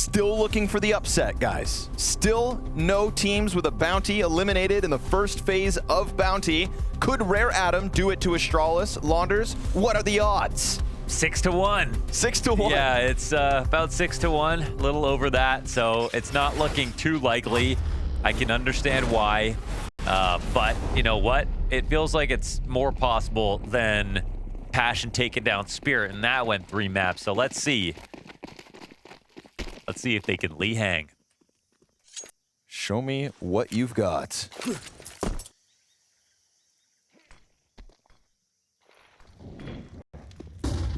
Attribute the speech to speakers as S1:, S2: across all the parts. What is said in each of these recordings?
S1: still looking for the upset, guys. Still no teams with a bounty eliminated in the first phase of bounty. Could Rare Atom do it to Astralis? Launders, what are the odds?
S2: 6 to 1.
S1: 6 to 1.
S2: Yeah, it's about 6 to 1, a little over that. So it's not looking too likely. I can understand why. But you know what? It feels like it's more possible than Passion taking down Spirit, and that went 3 maps. So let's see. Let's see if they can Lee hang.
S1: Show me what you've got.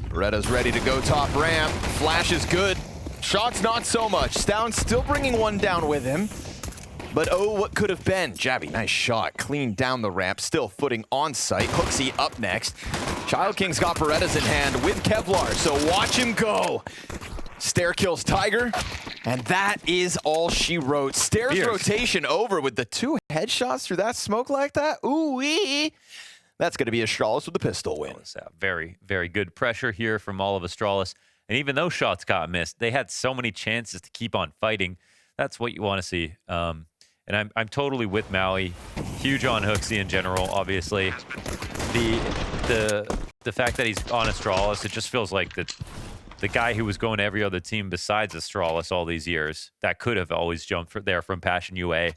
S1: Beretta's ready to go top ramp. Flash is good. Shot's not so much. Stavn still bringing one down with him. But oh, what could have been? Jabby, nice shot. Clean down the ramp. Still footing on site. Hooksy up next. Child King's got Berettas in hand with Kevlar, so watch him go. Staehr kills Tiger, and that is all she wrote. Staehr's rotation over with the 2 headshots through that smoke like that. Ooh-wee. That's going to be Astralis with the pistol win.
S2: Very, very good pressure here from all of Astralis. And even those shots got missed, they had so many chances to keep on fighting. That's what you want to see. And I'm totally with Maui. Huge on Hooksy in general, obviously. The fact that he's on Astralis, it just feels like the guy who was going to every other team besides Astralis all these years, that could have always jumped there from Passion UA,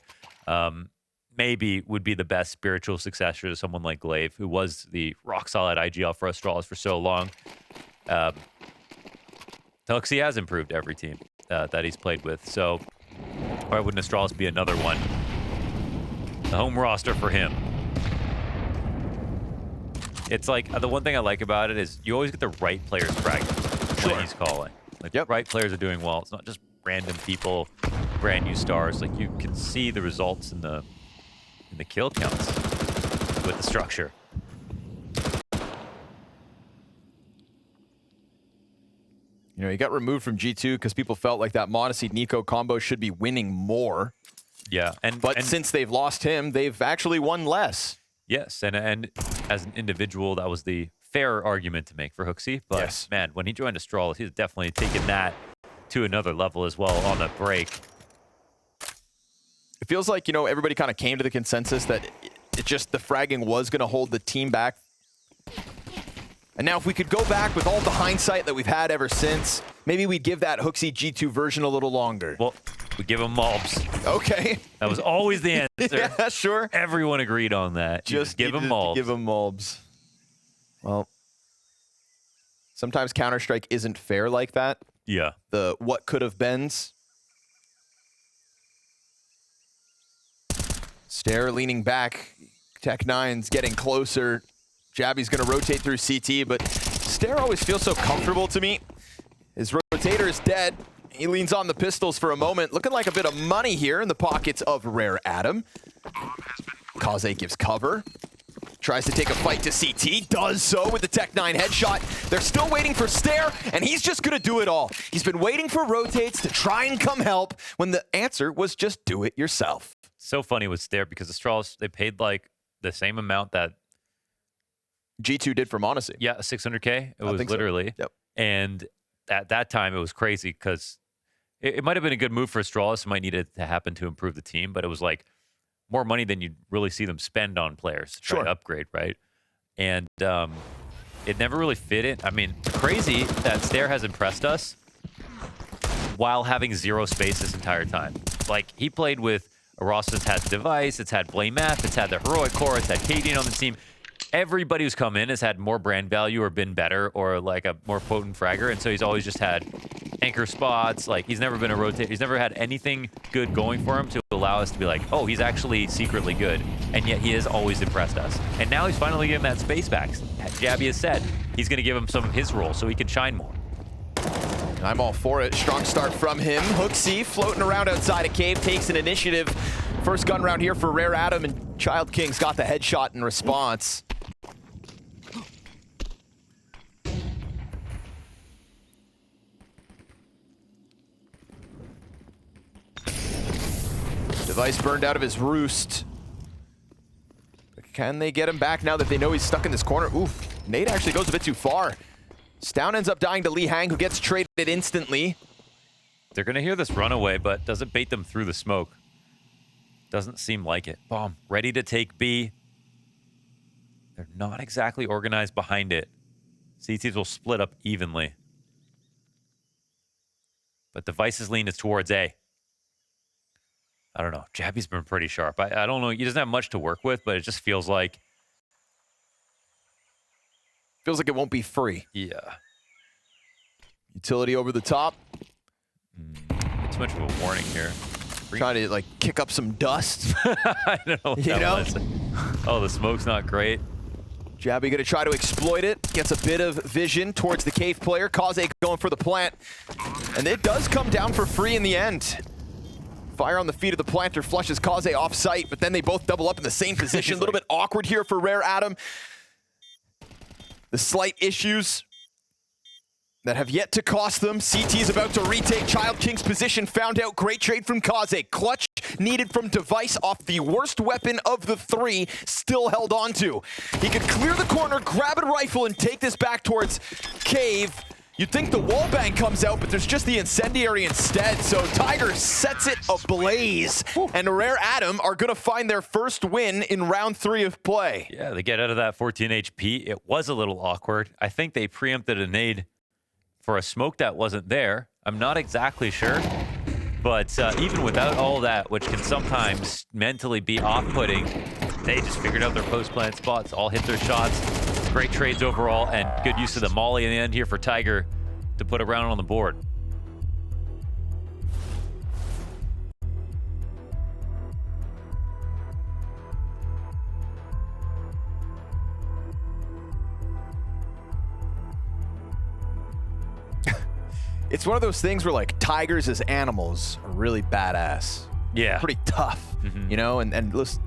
S2: maybe would be the best spiritual successor to someone like Glaive, who was the rock-solid IGL for Astralis for so long. Hooksy has improved every team that he's played with, so why wouldn't Astralis be another one? The home roster for him. It's like, the one thing I like about it is you always get the right players fragging when he's calling. Like, the right players are doing well. It's not just random people, brand new stars. Like, you can see the results in the kill counts with the structure.
S1: You know, he got removed from G2 because people felt like that Monacy-Nico combo should be winning more.
S2: Yeah.
S1: But since they've lost him, they've actually won less.
S2: Yes, and as an individual, that was the fair argument to make for Hooksy. But
S1: yes,
S2: man, when he joined Astralis, he's definitely taken that to another level as well on the break.
S1: It feels like, you know, everybody kind of came to the consensus that it just, the fragging was going to hold the team back. And now if we could go back with all the hindsight that we've had ever since, maybe we'd give that Hooksy G2 version a little longer.
S2: Well, we give him mobs.
S1: Okay.
S2: That was always the answer.
S1: Yeah, sure.
S2: Everyone agreed on that. Just give him mobs.
S1: Give him mobs. Well, sometimes Counter-Strike isn't fair like that.
S2: Yeah.
S1: The what could have beens. Staehr leaning back. Tech9's getting closer. Jabby's going to rotate through CT, but Staehr always feels so comfortable to me. His rotator is dead. He leans on the pistols for a moment. Looking like a bit of money here in the pockets of Rare Atom. Kaze gives cover. Tries to take a fight to CT. Does so with the Tech9 headshot. They're still waiting for Staehr, and he's just going to do it all. He's been waiting for rotates to try and come help when the answer was just do it yourself.
S2: So funny with Staehr because Astralis, they paid like the same amount that
S1: G2 did for Monacy.
S2: Yeah, 600K. It was literally.
S1: So. Yep.
S2: And at that time, it was crazy because it might have been a good move for Astralis. It might need it to happen to improve the team, but it was like more money than you'd really see them spend on players to try to upgrade, right? And it never really fit in. I mean, crazy that Staehr has impressed us while having 0 space this entire time. Like, he played with a roster that's had Device, it's had Blame F, it's had the Heroic Core, it's had Cadian on the team. Everybody who's come in has had more brand value or been better or like a more potent fragger, and so he's always just had anchor spots. Like, he's never been a rotate. He's never had anything good going for him to allow us to be like, oh, he's actually secretly good, and yet he has always impressed us. And now he's finally giving that space back. Jabby has said he's going to give him some of his role so he can shine more.
S1: I'm all for it. Strong start from him. Hooksy floating around outside a cave, takes an initiative. First gun round here for Rare Atom, and Child King's got the headshot in response. Device burned out of his roost. Can they get him back now that they know he's stuck in this corner? Oof, nade actually goes a bit too far. Staehr ends up dying to Lee Hang, who gets traded instantly.
S2: They're going to hear this runaway, but does it bait them through the smoke? Doesn't seem like it. Bomb ready to take B. They're not exactly organized behind it. CTs will split up evenly. But Device's lean is towards A. I don't know. Jabby's been pretty sharp. I don't know. He doesn't have much to work with, but it just feels like...
S1: Feels like it won't be free.
S2: Yeah.
S1: Utility over the top.
S2: Too much of a warning here.
S1: Trying to, like, kick up some dust.
S2: I don't know what that was. Oh, the smoke's not great.
S1: Jabby gonna try to exploit it. Gets a bit of vision towards the cave player. Kaze going for the plant. And it does come down for free in the end. Fire on the feet of the planter flushes Kaze off site, but then they both double up in the same position. A little bit awkward here for Rare Atom. The slight issues that have yet to cost them. CT is about to retake Child King's position. Found out, great trade from Kaze. Clutch needed from Device off the worst weapon of the three, still held on to. He could clear the corner, grab a rifle, and take this back towards Cave. You'd think the wallbang comes out, but there's just the incendiary instead. So Tiger sets it ablaze, and Rare Atom are gonna find their first win in round 3 of play.
S2: Yeah, they get out of that 14 HP. It was a little awkward. I think they preempted a nade for a smoke that wasn't there. I'm not exactly sure. But even without all that, which can sometimes mentally be off-putting, they just figured out their post-plant spots, all hit their shots. Great trades overall, and good use of the molly in the end here for Tiger to put a round on the board.
S1: It's one of those things where, like, tigers as animals are really badass.
S2: Yeah.
S1: Pretty tough, you know? And listen,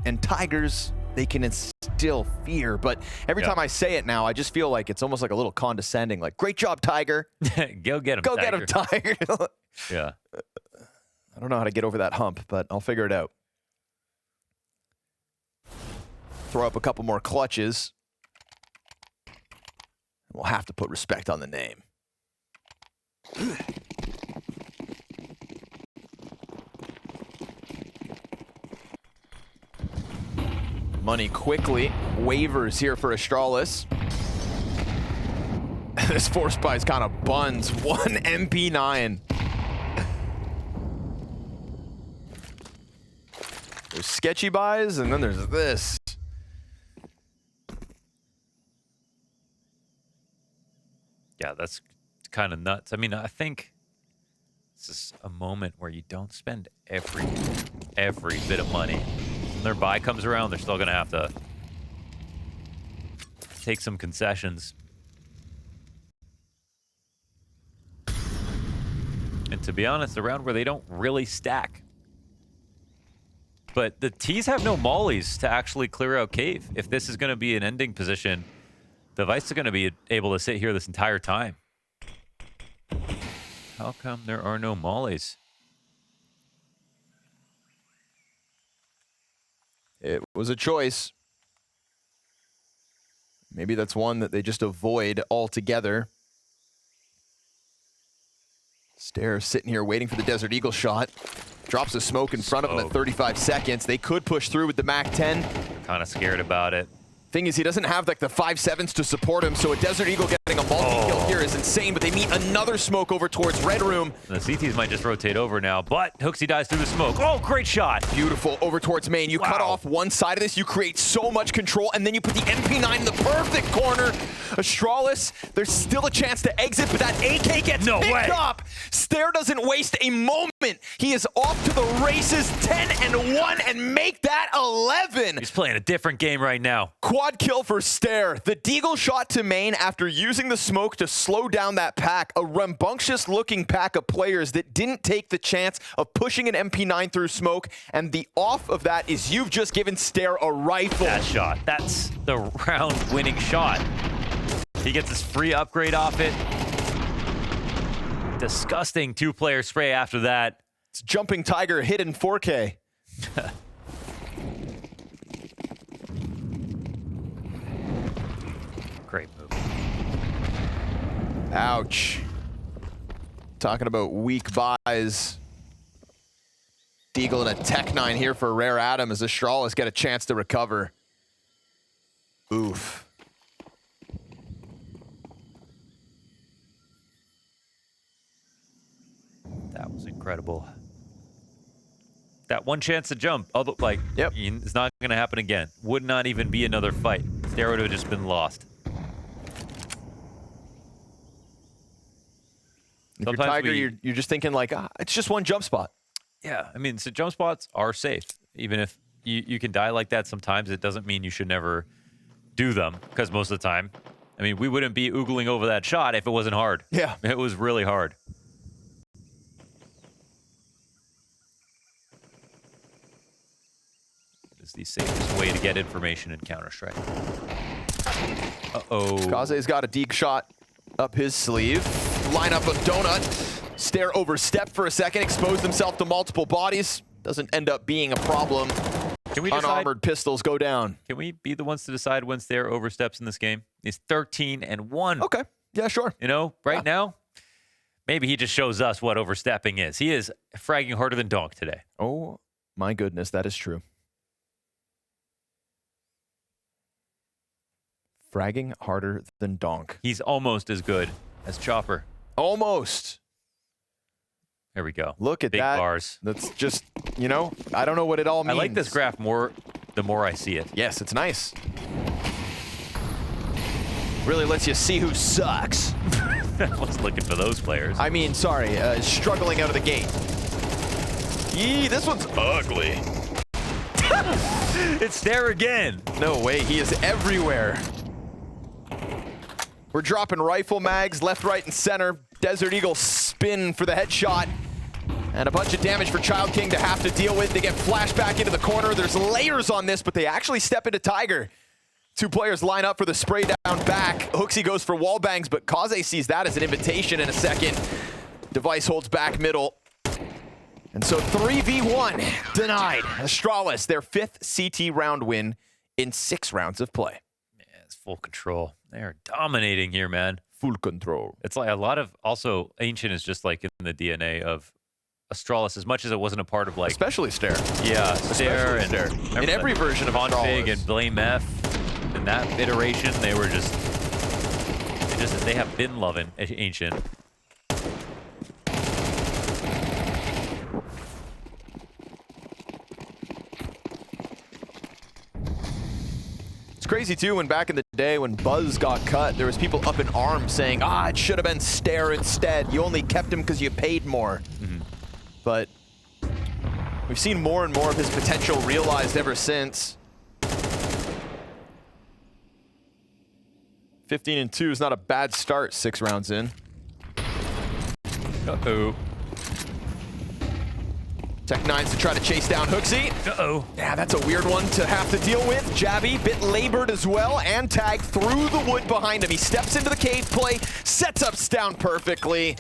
S1: and tigers, they can instill fear, but every time I say it now, I just feel like it's almost like a little condescending, like, great job, Tiger.
S2: Go get him,
S1: Go
S2: Tiger.
S1: get him, Tiger.
S2: Yeah.
S1: I don't know how to get over that hump, but I'll figure it out. Throw up a couple more clutches. We'll have to put respect on the name. Money quickly waivers here for Astralis. This force buys kind of buns. 1 MP9. There's sketchy buys, and then there's this.
S2: Yeah, that's kind of nuts. I mean, I think this is a moment where you don't spend every bit of money. When their buy comes around, they're still going to have to take some concessions. And to be honest, a round where they don't really stack. But the T's have no mollies to actually clear out Cave. If this is going to be an ending position, Device is going to be able to sit here this entire time. How come there are no mollies?
S1: It was a choice. Maybe that's one that they just avoid altogether. Staehr sitting here waiting for the Desert Eagle shot. Drops the smoke in front of him at 35 seconds. They could push through with the MAC-10.
S2: Kind of scared about it.
S1: Thing is, he doesn't have like the 5.7s to support him, so a Desert Eagle getting a multi-kill here is insane, but they meet another smoke over towards Red Room.
S2: The CTs might just rotate over now, but Hooksy dies through the smoke. Oh, great shot.
S1: Beautiful, over towards main. You cut off one side of this, you create so much control, and then you put the MP9 in the perfect corner. Astralis, there's still a chance to exit, but that AK gets picked up. Staehr doesn't waste a moment. He is off to the races, 10-1, and make that 11.
S2: He's playing a different game right now.
S1: Quad kill for Staehr. The Deagle shot to main after using the smoke to slow down that pack. A rambunctious-looking pack of players that didn't take the chance of pushing an MP9 through smoke, and the off of that is you've just given Staehr a rifle.
S2: That shot. That's the round-winning shot. He gets his free upgrade off it. Disgusting two-player spray after that.
S1: It's Jumping Tiger hit in 4K.
S2: Great move.
S1: Ouch. Talking about weak buys. Deagle and a Tech-9 here for Rare Atom as Astralis get a chance to recover. Oof.
S2: That was incredible. That one chance to jump, although, like,
S1: yep.
S2: It's not going to happen again. Would not even be another fight. Staehr would have just been lost.
S1: If you're Tiger, you're just thinking like, it's just one jump spot.
S2: Yeah, I mean, so jump spots are safe. Even if you can die like that sometimes, it doesn't mean you should never do them, because most of the time, I mean, we wouldn't be oogling over that shot if it wasn't hard.
S1: Yeah.
S2: It was really hard. It's the safest way to get information in Counter-Strike. Uh-oh.
S1: Kaze's got a Deeg shot up his sleeve. Line up a donut. Staehr overstepped for a second, exposed himself to multiple bodies. Doesn't end up being a problem.
S2: Can we
S1: Unarmored pistols go down.
S2: Can we be the ones to decide when Staehr oversteps in this game? He's 13-1.
S1: Okay. Yeah, sure.
S2: You know, right now, maybe he just shows us what overstepping is. He is fragging harder than Donk today.
S1: Oh, my goodness. That is true. Fragging harder than Donk.
S2: He's almost as good as Chopper.
S1: Almost.
S2: There we go.
S1: Look at
S2: Big
S1: that.
S2: Bars.
S1: That's just, you know, I don't know what it all means.
S2: I like this graph more the more I see it.
S1: Yes, it's nice. Really lets you see who sucks.
S2: I was looking for those players.
S1: I mean, sorry, struggling out of the gate. Yee, this one's ugly.
S2: It's Staehr again.
S1: No way, he is everywhere. We're dropping rifle mags left, right, and center. Desert Eagle spin for the headshot. And a bunch of damage for Child King to have to deal with. They get flashed back into the corner. There's layers on this, but they actually step into Tiger. Two players line up for the spray down back. Hooksy goes for wall bangs, but Kaze sees that as an invitation in a second. Device holds back middle. And so 3v1 denied. Astralis, their 5th CT round win in 6 rounds of play.
S2: Man, it's full control. They're dominating here, man.
S1: Full control.
S2: It's like a lot of, also, Ancient is just like in the DNA of Astralis, as much as it wasn't a part of like...
S1: Especially Staehr.
S2: Yeah, Staehr. And
S1: Staehr. In every version of Astralis.
S2: Config and Blame F. In that iteration, they were just... They have been loving Ancient.
S1: Crazy too, when back in the day when Buzz got cut, there was people up in arms saying, it should have been Staehr instead. You only kept him because you paid more. But we've seen more and more of his potential realized ever since. 15-2 is not a bad start 6 rounds in.
S2: Uh-oh.
S1: Tech-9s to try to chase down Hooksy.
S2: Uh-oh.
S1: Yeah, that's a weird one to have to deal with. Jabby, bit labored as well, and tagged through the wood behind him. He steps into the cave play, sets up Staehr perfectly.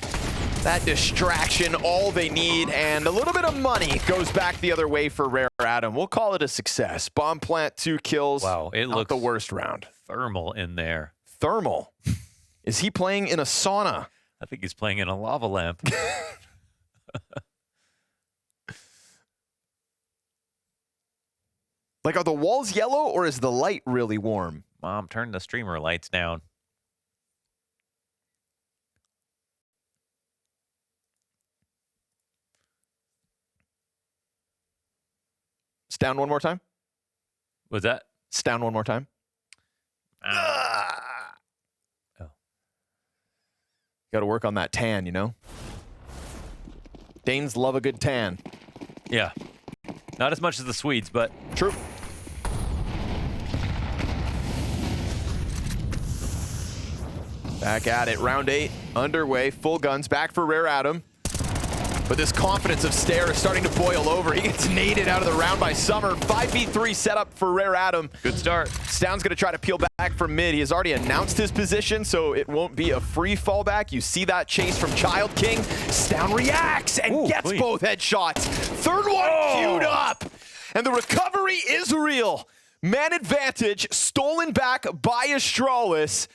S1: That distraction, all they need, and a little bit of money goes back the other way for Rare Atom. We'll call it a success. Bomb plant, 2 kills.
S2: Wow, it looks
S1: the worst round.
S2: Thermal in there.
S1: Thermal? Is he playing in a sauna?
S2: I think he's playing in a lava lamp.
S1: Like, are the walls yellow or is the light really warm?
S2: Mom, turn the streamer lights down.
S1: Staehr one more time?
S2: Was that?
S1: Staehr one more time?
S2: Oh.
S1: Got to work on that tan, you know? Danes love a good tan.
S2: Yeah. Not as much as the Swedes, but...
S1: True. Back at it. Round 8 underway. Full guns. Back for Rare Atom. But this confidence of Staehr is starting to boil over. He gets naded out of the round by Summer. 5v3 setup for Rare Atom.
S2: Good start.
S1: Stawn's going to try to peel back from mid. He has already announced his position, so it won't be a free fallback. You see that chase from Child King. Stawn reacts and gets both headshots. Third one queued up. And the recovery is real. Man advantage stolen back by Astralis.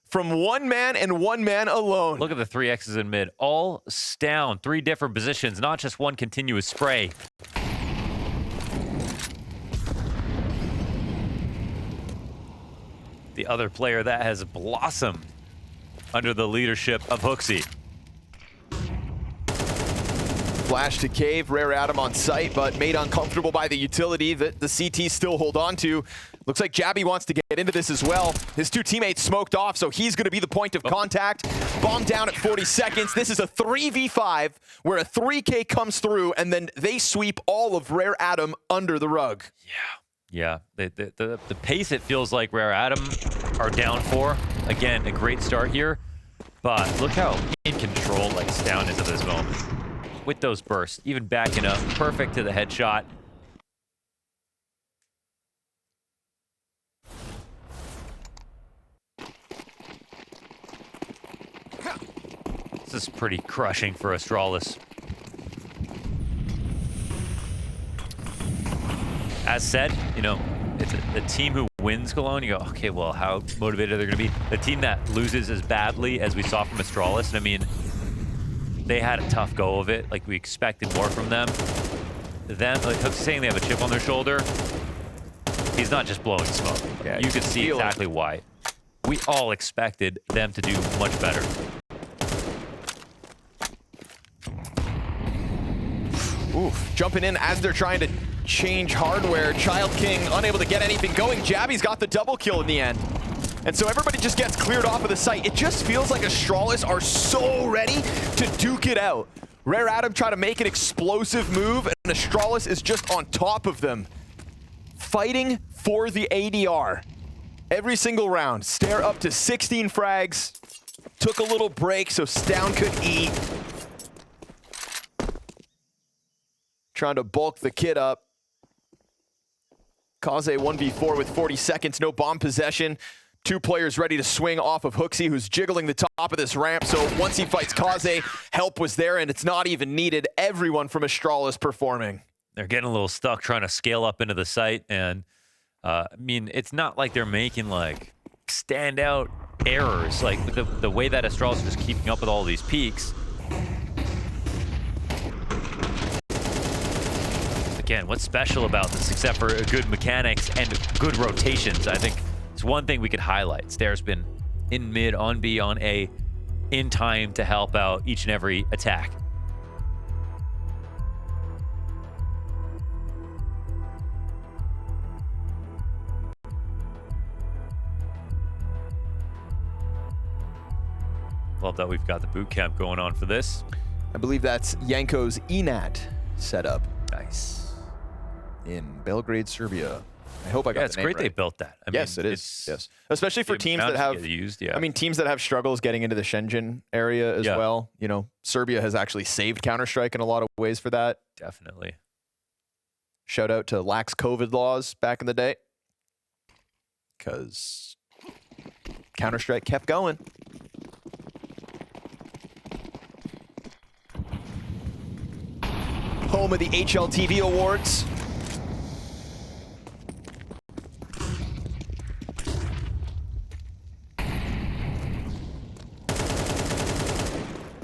S1: from one man and one man alone.
S2: Look at the 3Xs in mid. All Staehr, 3 different positions, not just one continuous spray. The other player that has blossomed under the leadership of HooXi.
S1: Flash to cave, Rare Atom on site, but made uncomfortable by the utility that the CT still hold on to. Looks like Jabby wants to get into this as well. His 2 teammates smoked off, so he's gonna be the point of contact. Bomb down at 40 seconds. This is a 3v5 where a 3K comes through and then they sweep all of Rare Atom under the rug.
S2: Yeah, the pace it feels like Rare Atom are down for. Again, a great start here, but look how in control like Staehr is at this moment. With those bursts, even backing up, perfect to the headshot. This is pretty crushing for Astralis. As said, you know, it's the team who wins Cologne. You go, okay, well, how motivated are they going to be? The team that loses as badly as we saw from Astralis, I mean, they had a tough go of it. Like, we expected more from them. Them, like HooXi saying they have a chip on their shoulder, he's not just blowing smoke.
S1: Yeah,
S2: you could see exactly why. We all expected them to do much better.
S1: Oof, jumping in as they're trying to change hardware. Child King unable to get anything going. Jabby's got the double kill in the end. And so everybody just gets cleared off of the site. It just feels like Astralis are so ready to duke it out. Rare Atom try to make an explosive move, and Astralis is just on top of them, fighting for the ADR. Every single round. Staehr up to 16 frags. Took a little break so Staehr could eat. Trying to bulk the kid up. Kaze 1v4 with 40 seconds, no bomb possession. 2 players ready to swing off of HooXi, who's jiggling the top of this ramp. So once he fights Kaze, help was there, and it's not even needed. Everyone from Astralis performing.
S2: They're getting a little stuck trying to scale up into the site, and I mean, it's not like they're making like standout errors. Like the way that Astralis is just keeping up with all these peaks. Again, what's special about this except for good mechanics and good rotations? I think it's one thing we could highlight. Staehr's been in mid, on B, on A, in time to help out each and every attack. Love that we've got the boot camp going on for this.
S1: I believe that's Yanko's ENAT setup.
S2: Nice.
S1: In Belgrade, Serbia. I hope I got the name
S2: it's great
S1: right.
S2: they built that. I
S1: yes,
S2: mean,
S1: it is. Yes, especially for teams that have
S2: used.
S1: I mean, teams that have struggles getting into the Shenzhen area as well. You know, Serbia has actually saved Counter-Strike in a lot of ways for that.
S2: Definitely.
S1: Shout out to lax COVID laws back in the day, because Counter-Strike kept going. Home of the HLTV Awards.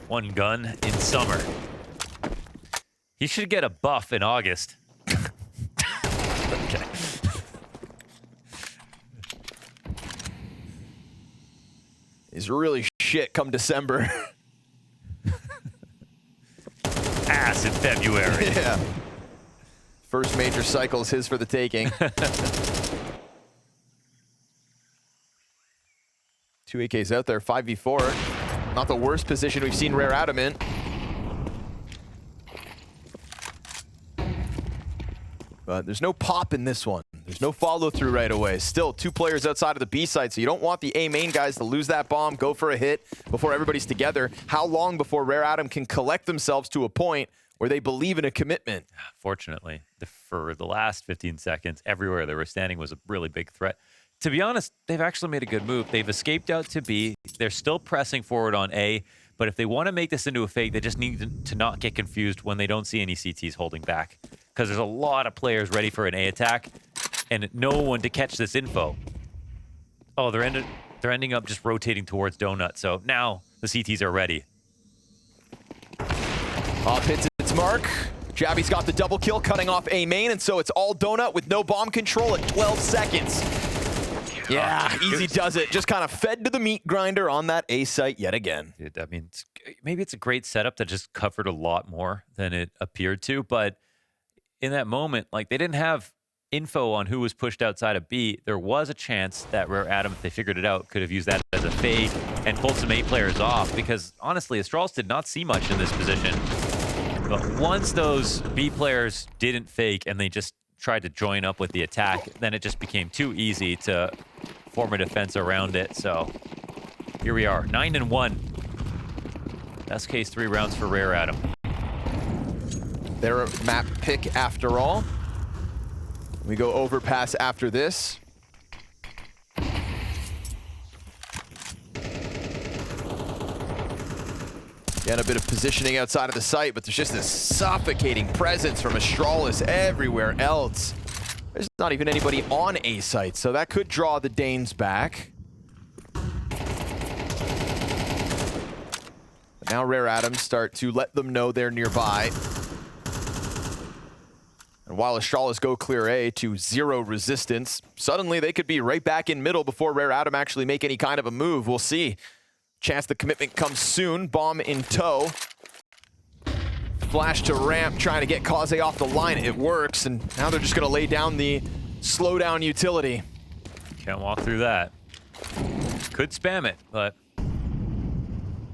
S2: One gun in summer. He should get a buff in August. Okay.
S1: He's really shit come December.
S2: Ass in February.
S1: Yeah. First major cycle is his for the taking. 2 AKs out there, 5v4. Not the worst position we've seen Rare Atom in. But there's no pop in this one. There's no follow through right away. Still 2 players outside of the B side, so you don't want the A main guys to lose that bomb, go for a hit before everybody's together. How long before Rare Atom can collect themselves to a point where they believe in a commitment?
S2: Fortunately, for the last 15 seconds, everywhere they were standing was a really big threat. To be honest, they've actually made a good move. They've escaped out to B. They're still pressing forward on A, but if they want to make this into a fake, they just need to not get confused when they don't see any CTs holding back, because there's a lot of players ready for an A attack and no one to catch this info. Oh, they're ended. they're ending up just rotating towards Donut. So now the CTs are ready.
S1: Off hits its mark. Jabby's got the double kill, cutting off A main, and so it's all Donut with no bomb control at 12 seconds. Yeah, easy does it. Just kind of fed to the meat grinder on that A site yet again.
S2: I mean, maybe it's a great setup that just covered a lot more than it appeared to, but in that moment, like, they didn't have info on who was pushed outside of B. There was a chance that Rare Atom, if they figured it out, could have used that as a fake and pulled some A players off, because honestly, Astralis did not see much in this position. But once those B players didn't fake and they just tried to join up with the attack, then it just became too easy to form a defense around it. So here we are, 9-1. Best case 3 rounds for Rare Atom.
S1: Their map pick after all. We go Overpass after this. Again, a bit of positioning outside of the site, but there's just this suffocating presence from Astralis everywhere else. There's not even anybody on A site, so that could draw the Danes back. But now Rare Atom start to let them know they're nearby. And while Astralis go clear A to 0 resistance, suddenly they could be right back in middle before Rare Atom actually make any kind of a move. We'll see. Chance the commitment comes soon. Bomb in tow. Flash to ramp, trying to get Kaze off the line. It works, and now they're just going to lay down the slowdown utility.
S2: Can't walk through that. Could spam it, but...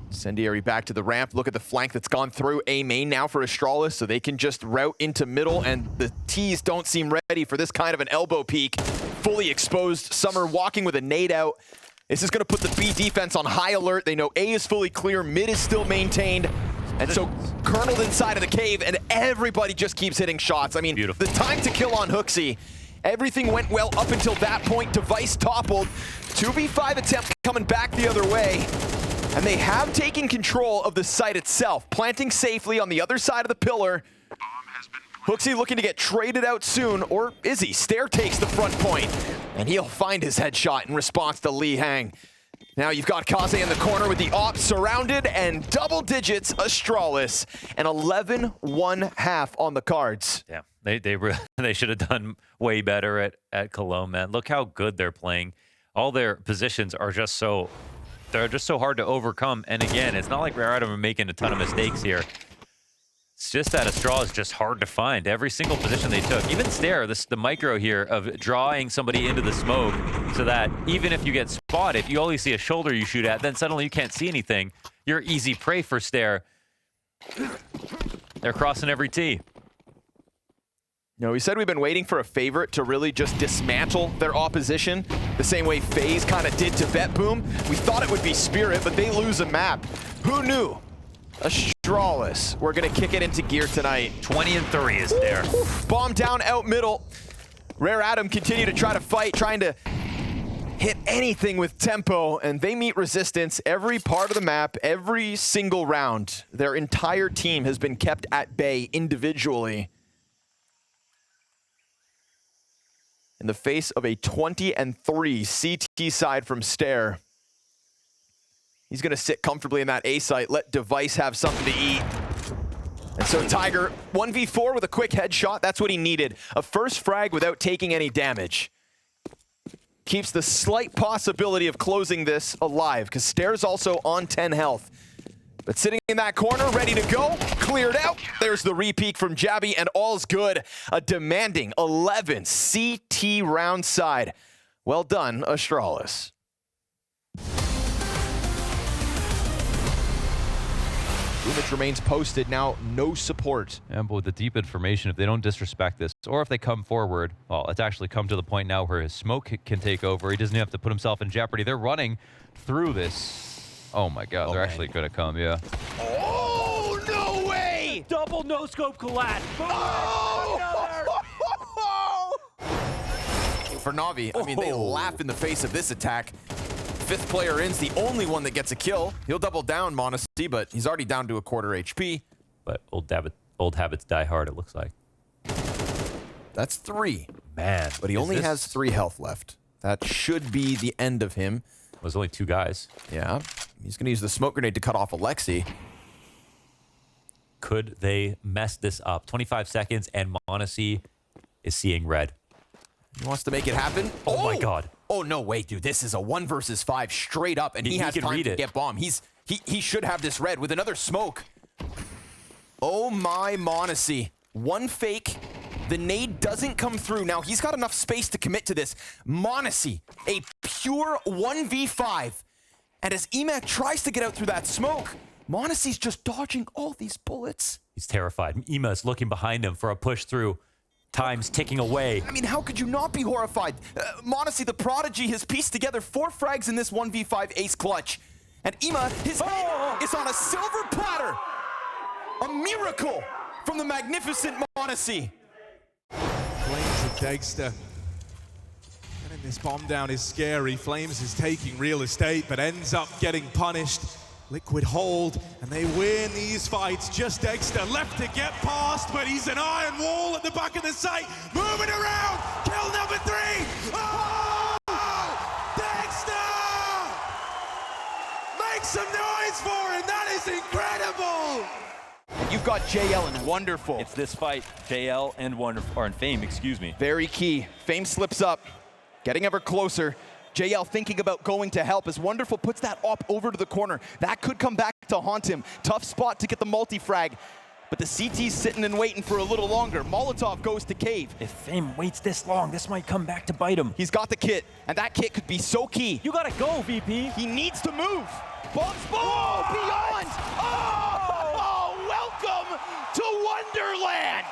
S1: Incendiary back to the ramp. Look at the flank that's gone through A main now for Astralis, so they can just route into middle, and the T's don't seem ready for this kind of an elbow peek. Fully exposed. Summer walking with a nade out. This is going to put the B defense on high alert. They know A is fully clear, mid is still maintained. And so kerneled inside of the cave, and everybody just keeps hitting shots. I mean,
S2: beautiful.
S1: The time to kill on Hooksy, everything went well up until that point. Device toppled. 2v5 attempt coming back the other way. And they have taken control of the site itself, planting safely on the other side of the pillar. Hooksy looking to get traded out soon, or is he? Staehr takes the front point, and he'll find his headshot in response to Lee Hang. Now you've got Kaze in the corner with the ops surrounded, and double digits Astralis, and 11-1-1/2 on the cards.
S2: Yeah, they should have done way better at Cologne, man. Look how good they're playing. All their positions are just so... They're just so hard to overcome. And again, it's not like Rare Atom are making a ton of mistakes here. It's just that Astralis is just hard to find. Every single position they took, even Staehr, the micro here of drawing somebody into the smoke so that even if you get spotted, you only see a shoulder you shoot at, then suddenly you can't see anything. You're easy prey for Staehr. They're crossing every T.
S1: You know, we said we've been waiting for a favorite to really just dismantle their opposition, the same way FaZe kind of did to VetBoom. We thought it would be Spirit, but they lose a map. Who knew? Astralis. We're going to kick it into gear tonight.
S2: 20-3 is there.
S1: Bomb down out middle. Rare Atom continue to try to fight, trying to hit anything with tempo, and they meet resistance every part of the map, every single round. Their entire team has been kept at bay individually. In the face of a 20-3 CT side from Staehr. He's going to sit comfortably in that A site, let Device have something to eat. And so Tiger, 1v4 with a quick headshot, that's what he needed. A first frag without taking any damage. Keeps the slight possibility of closing this alive, because Staehr's also on 10 health. But sitting in that corner, ready to go, cleared out. There's the repeak from Jabby, and all's good. A demanding 11 CT round side. Well done, Astralis. Image remains posted, now no support.
S3: Yeah, but with the deep information, if they don't disrespect this, or if they come forward, well, it's actually come to the point now where his smoke can take over. He doesn't have to put himself in jeopardy. They're running through this. Oh my god, they're actually going to come, yeah.
S1: Oh, no way!
S4: Double no-scope collapse.
S1: For Na'Vi, I mean, they laugh in the face of this attack. Fifth player in's the only one that gets a kill. He'll double down Modesty, but he's already down to a quarter HP.
S2: But old habits die hard, it looks like.
S1: That's 3.
S2: Man.
S1: But he only has 3 health left. That should be the end of him.
S2: was only 2 guys.
S1: Yeah, he's going to use the smoke grenade to cut off Alexi.
S2: Could they mess this up? 25 seconds, and modernized is seeing red.
S1: He wants to make it happen.
S2: Oh my God.
S1: Oh, no, wait, dude. This is a 1 versus 5 straight up, and he has
S2: can
S1: time
S2: read
S1: to
S2: it.
S1: get bomb. He should have this red with another smoke. Oh, my modernized. 1 fake. The nade doesn't come through. Now, he's got enough space to commit to this. modernized, a pure 1v5. And as Emac tries to get out through that smoke, modernized's just dodging all these bullets.
S2: He's terrified. Ema is looking behind him for a push through. Time's ticking away.
S1: I mean, how could you not be horrified? modernized, the prodigy, has pieced together 4 frags in this 1v5 ace clutch. And Ema, his head is on a silver platter. A miracle from the magnificent modernized.
S4: Flames of Dagster. Getting this bomb down is scary. Flames is taking real estate, but ends up getting punished. Liquid hold, and they win these fights. Just Dagster left to get past, but he's an iron wall at the back of the site. Moving around, kill number 3. Oh! Dagster! Make some noise for him, that is incredible!
S1: You've got JL and Wonderful.
S5: It's this fight, JL and Wonderful, or in Fame, excuse me.
S1: Very key. Fame slips up, getting ever closer. JL thinking about going to help as Wonderful puts that op over to the corner. That could come back to haunt him. Tough spot to get the multi-frag, but the CT's sitting and waiting for a little longer. Molotov goes to cave.
S5: If Fame waits this long, this might come back to bite him.
S1: He's got the kit, and that kit could be so key.
S5: You gotta go, VP.
S1: He needs to move. Bombs, oh, beyond. Oh, welcome to Wonderland.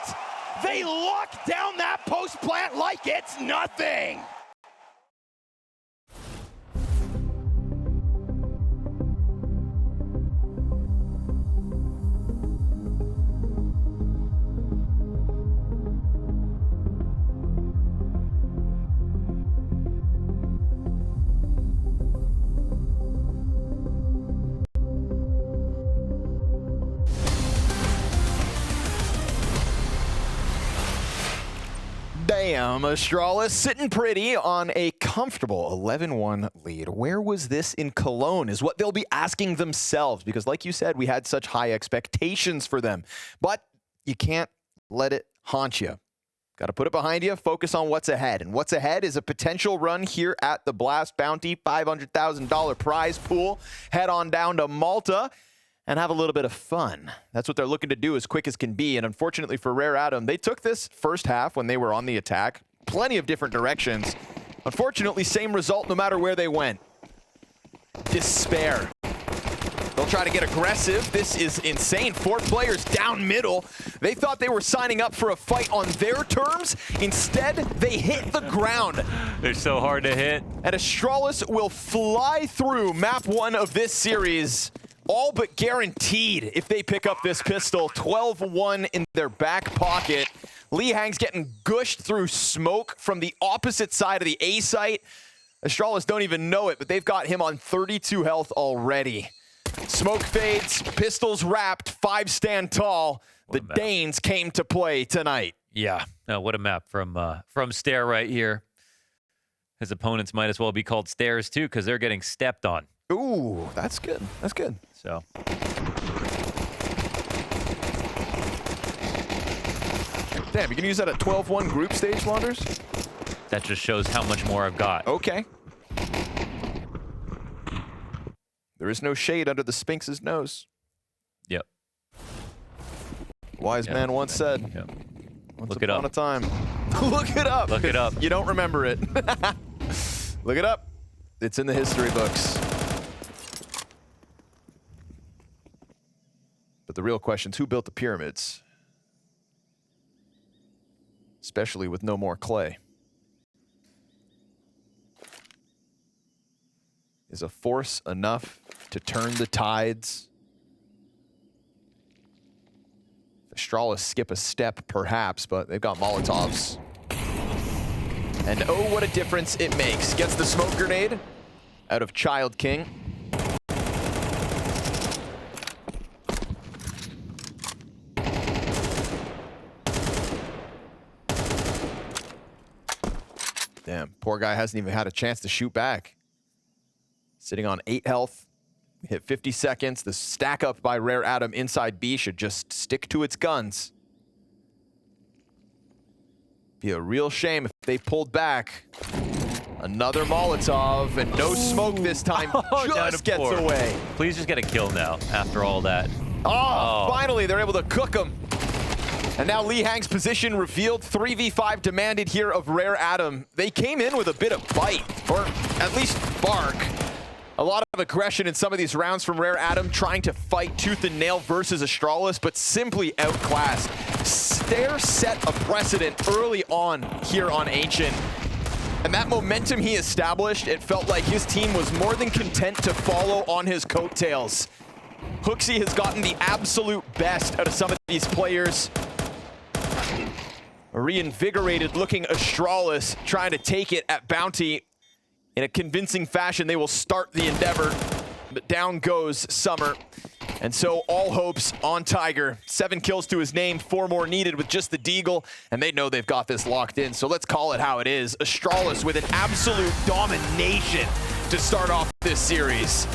S1: They lock down that post plant like it's nothing. Damn, Astralis sitting pretty on a comfortable 11-1 lead. Where was this in Cologne is what they'll be asking themselves, because like you said, we had such high expectations for them. But you can't let it haunt you. Got to put it behind you, focus on what's ahead. And what's ahead is a potential run here at the Blast Bounty, $500,000 prize pool. Head on down to Malta and have a little bit of fun. That's what they're looking to do as quick as can be. And unfortunately for Rare Atom, they took this first half when they were on the attack. Plenty of different directions. Unfortunately, same result no matter where they went. Despair. They'll try to get aggressive. This is insane. 4 players down middle. They thought they were signing up for a fight on their terms. Instead, they hit the ground.
S2: They're so hard to hit.
S1: And Astralis will fly through map 1 of this series. All but guaranteed if they pick up this pistol. 12-1 in their back pocket. Lee Hang's getting gushed through smoke from the opposite side of the A site. Astralis don't even know it, but they've got him on 32 health already. Smoke fades, pistols wrapped, 5 stand tall. The Danes came to play tonight.
S2: Yeah, no, what a map from Staehr right here. His opponents might as well be called Stairs too, because they're getting stepped on.
S1: Ooh, that's good. That's good.
S2: So.
S1: Damn, you can use that at 12-1 group stage, Launders?
S2: That just shows how much more I've got.
S1: Okay. There is no shade under the Sphinx's nose.
S2: Yep.
S1: Wise man once said.
S2: Yep.
S1: Once
S2: Look it
S1: upon
S2: up.
S1: a time. Look it up.
S2: Look it up.
S1: You don't remember it. Look it up. It's in the history books. But the real question is, who built the pyramids? Especially with no more clay. Is a force enough to turn the tides? Astralis skip a step, perhaps, but they've got Molotovs. And oh, what a difference it makes. Gets the smoke grenade out of Child King. Damn, poor guy hasn't even had a chance to shoot back. sitting on 8 health. We hit 50 seconds. The stack up by Rare Atom inside B should just stick to its guns. Be a real shame if they pulled back. Another Molotov, and no smoke this time. Just gets away.
S2: Please just get a kill now after all that.
S1: Oh, finally they're able to cook him. And now Lee Hang's position revealed. 3v5 demanded here of Rare Atom. They came in with a bit of bite, or at least bark. A lot of aggression in some of these rounds from Rare Atom, trying to fight tooth and nail versus Astralis, but simply outclassed. Staehr set a precedent early on here on Ancient. And that momentum he established, it felt like his team was more than content to follow on his coattails. HooXi has gotten the absolute best out of some of these players. A reinvigorated looking Astralis trying to take it at Bounty. In a convincing fashion, they will start the endeavor, but down goes Summer. And so all hopes on Tiger. 7 kills to his name, 4 more needed with just the Deagle, and they know they've got this locked in. So let's call it how it is. Astralis with an absolute domination to start off this series.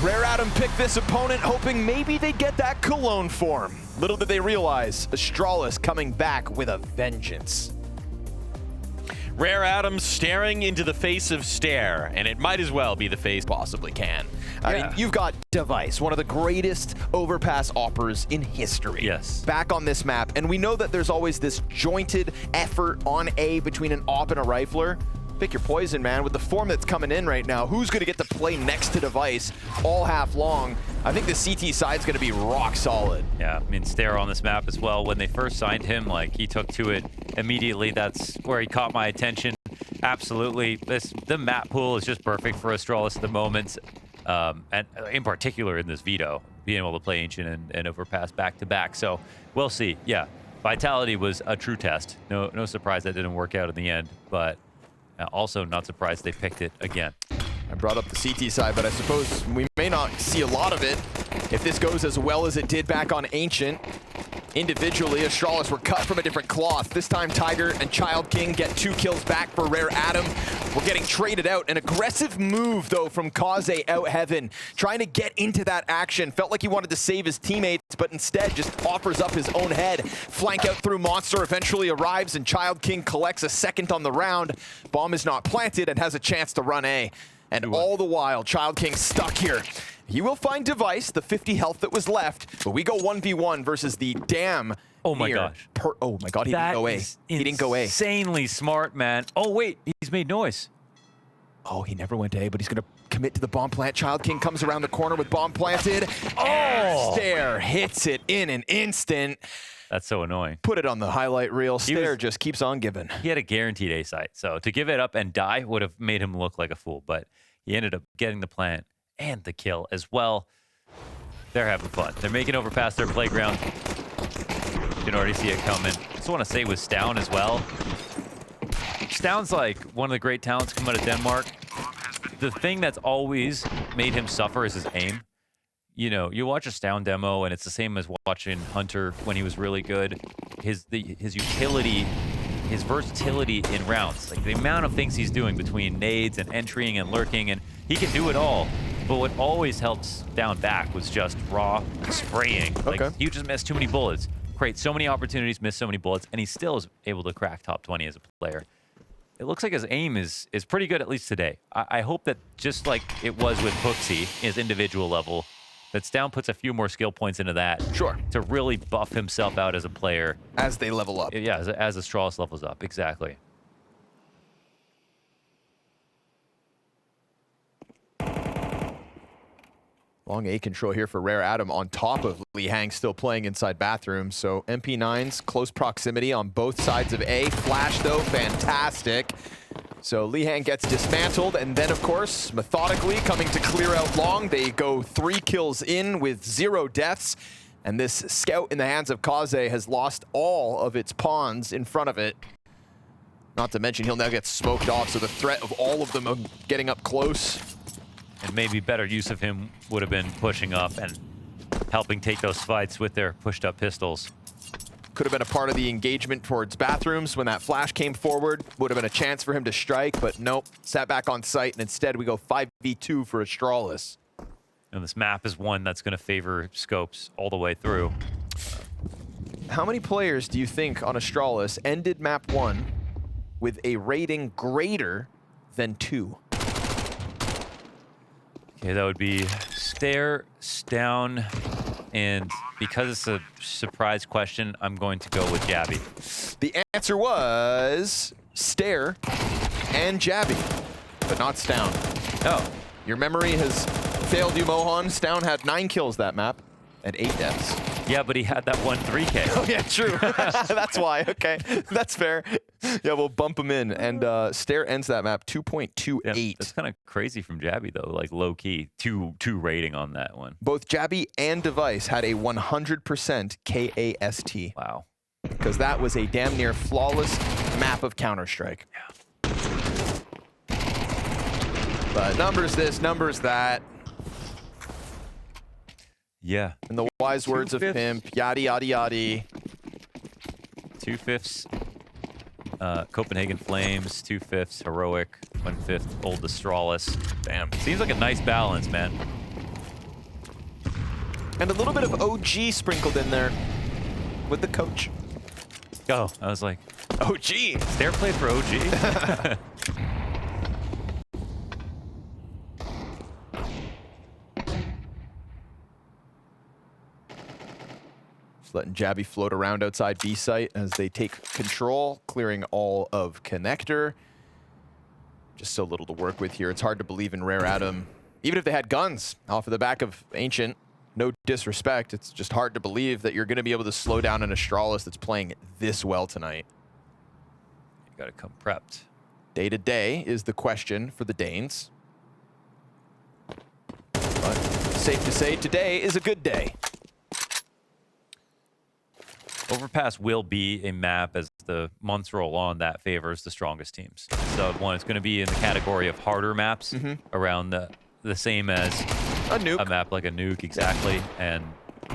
S1: Rare Atom picked this opponent hoping maybe they'd get that Cologne form. Little did they realize, Astralis coming back with a vengeance.
S6: Rare Atom staring into the face of Staehr, and it might as well be the face
S1: Possibly can. I mean, you've got Device, one of the greatest overpass operas in history.
S2: Yes.
S1: Back on this map, and we know that there's always this jointed effort on A between an op and a rifler. Pick your poison, man. With the form that's coming in right now, who's going to get to play next to Device all half long? I think the CT side's going to be rock solid.
S2: Yeah, I mean, Staehr on this map as well. When they first signed him, like, he took to it immediately. That's where he caught my attention. Absolutely. The map pool is just perfect for Astralis at the moment. And in particular in this Veto, being able to play Ancient and Overpass back-to-back. So we'll see. Yeah, Vitality was a true test. No surprise that didn't work out in the end, but also not surprised they picked it again.
S1: I brought up the CT side, but I suppose we may not see a lot of it if this goes as well as it did back on Ancient. Individually, Astralis were cut from a different cloth. This time, Tiger and Child King get 2 kills back for Rare Atom. We're getting traded out. An aggressive move, though, from Kaze out heaven, trying to get into that action. Felt like he wanted to save his teammates, but instead just offers up his own head. Flank out through Monster eventually arrives, and Child King collects a second on the round. Bomb is not planted and has a chance to run A. And all the while, Child King stuck here. He will find Device, the 50 health that was left, but we go 1v1 versus the damn.
S2: Oh my gosh.
S1: Oh my god, he didn't go A. He didn't go A.
S2: Insanely smart, man. Oh wait, he's made noise.
S1: Oh, he never went A, but he's gonna commit to the bomb plant. Child King comes around the corner with bomb planted. Oh! Staehr hits it in an instant.
S2: That's so annoying.
S1: Put it on the highlight reel. Staehr just keeps on giving.
S2: He had a guaranteed A site, so to give it up and die would have made him look like a fool, but he ended up getting the plant and the kill as well. They're having fun. They're making Overpass their playground. You can already see it coming. I just want to say with Staehr as well. Staehr's like one of the great talents come out of Denmark. The thing that's always made him suffer is his aim. You know, you watch a Staehr demo, and it's the same as watching Hunter when he was really good. His utility, his versatility in rounds, like the amount of things he's doing between nades and entering and lurking, and he can do it all. But what always helps down back was just raw spraying. Like, he just missed too many bullets. Create so many opportunities, miss so many bullets, and he still is able to crack top 20 as a player. It looks like his aim is pretty good, at least today. I hope that just like it was with HooXi, his individual level, that Staehr puts a few more skill points into that.
S1: Sure.
S2: To really buff himself out as a player.
S1: As they level up.
S2: Yeah, as Astralis levels up, exactly.
S1: Long A control here for Rare Atom on top of Lee Hang still playing inside bathroom. So MP9's close proximity on both sides of A. Flash though, fantastic. So Lee Hang gets dismantled, and then of course, methodically coming to clear out long. They go 3 kills in with 0 deaths. And this scout in the hands of Kaze has lost all of its pawns in front of it. Not to mention he'll now get smoked off, so the threat of all of them getting up close.
S2: And maybe better use of him would have been pushing up and helping take those fights with their pushed up pistols.
S1: Could have been a part of the engagement towards bathrooms when that flash came forward. Would have been a chance for him to strike, but nope. Sat back on site, and instead we go 5v2 for Astralis.
S2: And this map is one that's going to favor scopes all the way through.
S1: How many players do you think on Astralis ended map 1 with a rating greater than 2?
S2: Okay, that would be Staehr, stavn, and because it's a surprise question, I'm going to go with Jabby.
S1: The answer was Staehr and Jabby, but not stavn.
S2: Oh,
S1: Your memory has failed you, Mohan. Stavn had 9 kills that map and 8 deaths.
S2: yeah, but he had that one 3K.
S1: Oh, yeah, true. That's why. Okay, that's fair. Yeah, we'll bump him in. And Staehr ends that map 2.28.
S2: Yeah, that's kind of crazy from Jabby, though. Like, low-key, two rating on that one.
S1: Both Jabby and Device had a 100% KAST.
S2: Wow.
S1: Because that was a damn near flawless map of Counter-Strike.
S2: Yeah.
S1: But numbers this, numbers that.
S2: Yeah.
S1: In the wise words of
S2: 2/5.
S1: Pimp, yaddy, yaddy, yaddy.
S2: 2/5 Copenhagen Flames, 2/5 Heroic, 1/5 Old Astralis.
S1: Damn.
S2: Seems like a nice balance, man.
S1: And a little bit of OG sprinkled in there with the coach.
S2: Oh, I was like,
S1: OG!
S2: Staehr played for OG?
S1: Just letting Jabby float around outside B site as they take control, clearing all of connector. Just so little to work with here. It's hard to believe in Rare Atom. Even if they had guns off of the back of Ancient, no disrespect, it's just hard to believe that you're going to be able to slow down an Astralis that's playing this well tonight.
S2: You gotta come prepped.
S1: Day to day is the question for the Danes. But safe to say today is a good day.
S2: Overpass will be a map as the months roll on that favors the strongest teams. So one, it's going to be in the category of harder maps, around the same as
S1: A nuke.
S2: a map like a nuke, exactly, and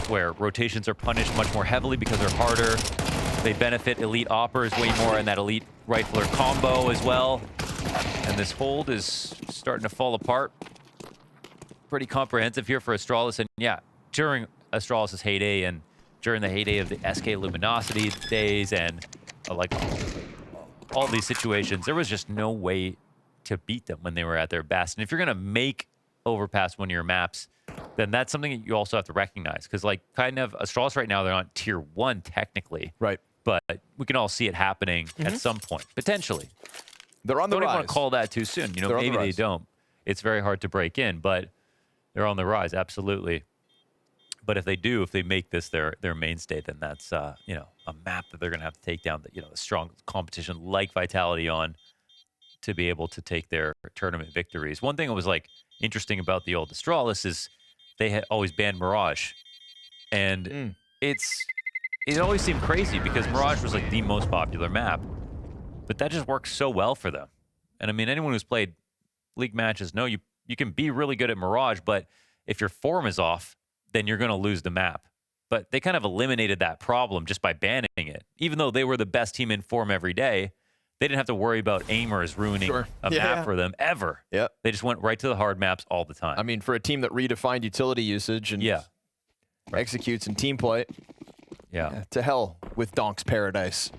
S2: where rotations are punished much more heavily because they're harder. They benefit elite oppers way more in that elite rifler combo as well. And this hold is starting to fall apart. Pretty comprehensive here for Astralis, and yeah, during Astralis' heyday and during the heyday of the SK Luminosity days and like all these situations, there was just no way to beat them when they were at their best. And if you're going to make Overpass one of your maps, then that's something that you also have to recognize. Because like kind of Astralis right now, they're on tier 1 technically.
S1: Right.
S2: But we can all see it happening at some point, potentially.
S1: They're on the
S2: Don't even
S1: rise.
S2: want to call that too soon. You know,
S1: They're on the
S2: maybe they
S1: rise.
S2: don't. It's very hard to break in, but they're on the rise, absolutely. But if they do, if they make this their mainstay, then that's you know, a map that they're going to have to take down. That, you know, a strong competition like Vitality on to be able to take their tournament victories. One thing that was like interesting about the old Astralis is they had always banned Mirage, and it always seemed crazy because Mirage was like the most popular map, but that just works so well for them. And I mean, anyone who's played League matches know you can be really good at Mirage, but if your form is off, then you're going to lose the map. But they kind of eliminated that problem just by banning it. Even though they were the best team in form every day, they didn't have to worry about aimers ruining a map for them ever.
S1: Yep.
S2: They just went right to the hard maps all the time.
S1: I mean, for a team that redefined utility usage and executes in team play, to hell with Donk's Paradise.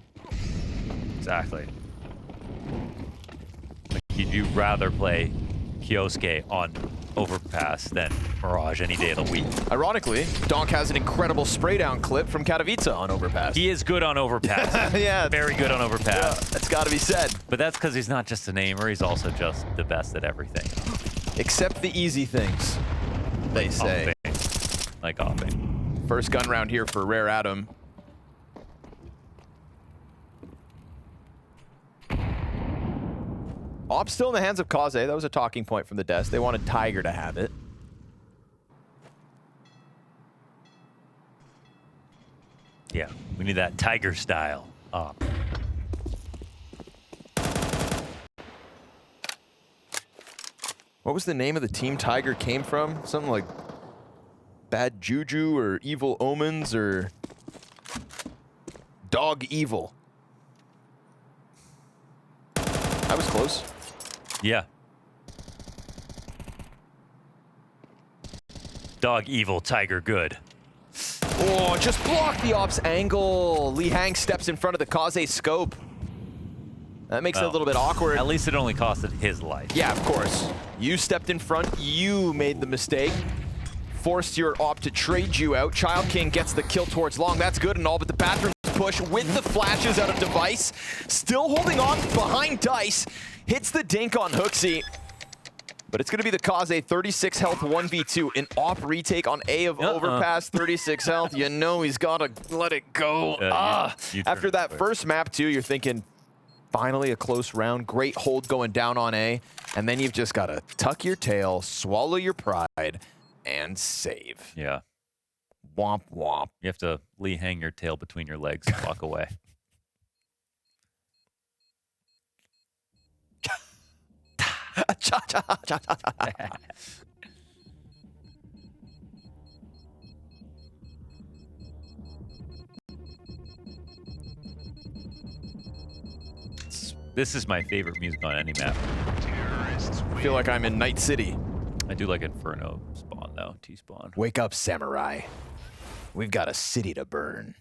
S2: Exactly. Like, you'd rather play Kioske on Overpass than Mirage any day of the week.
S1: Ironically, Donk has an incredible spray down clip from Katowice on Overpass.
S2: He is good on Overpass.
S1: Yeah.
S2: Very good on Overpass.
S1: Yeah, that's got to be said.
S2: But that's because he's not just an aimer, he's also just the best at everything.
S1: Except the easy things, they say.
S2: Opping. Like opping.
S1: First gun round here for Rare Atom. Op still in the hands of Kaze. That was a talking point from the desk. They wanted Tiger to have it.
S2: Yeah, we need that Tiger style op.
S1: What was the name of the team Tiger came from? Something like Bad Juju or Evil Omens or Dog Evil. That was close.
S2: Yeah. Dog evil, tiger good.
S1: Oh, just block the ops angle. Li Hang steps in front of the Kaze scope. That makes it a little bit awkward.
S2: At least it only costed his life.
S1: Yeah, of course. You stepped in front. You made the mistake. Forced your op to trade you out. Child King gets the kill towards Long. That's good and all, but the bathroom push with the flashes out of Device. Still holding on behind Dice. Hits the dink on Hooksy. But it's going to be the Kaze, 36 health, 1v2. An op retake on A of Overpass, 36 health. You know he's got to let it go. After that first map, too, you're thinking, finally a close round. Great hold going down on A. And then you've just got to tuck your tail, swallow your pride, and save.
S2: Yeah.
S1: Womp womp.
S2: You have to hang your tail between your legs and walk away. This is my favorite music on any map.
S1: I feel like I'm in Night City.
S2: I do like Inferno spawn though, T-spawn.
S1: Wake up, samurai. We've got a city to burn.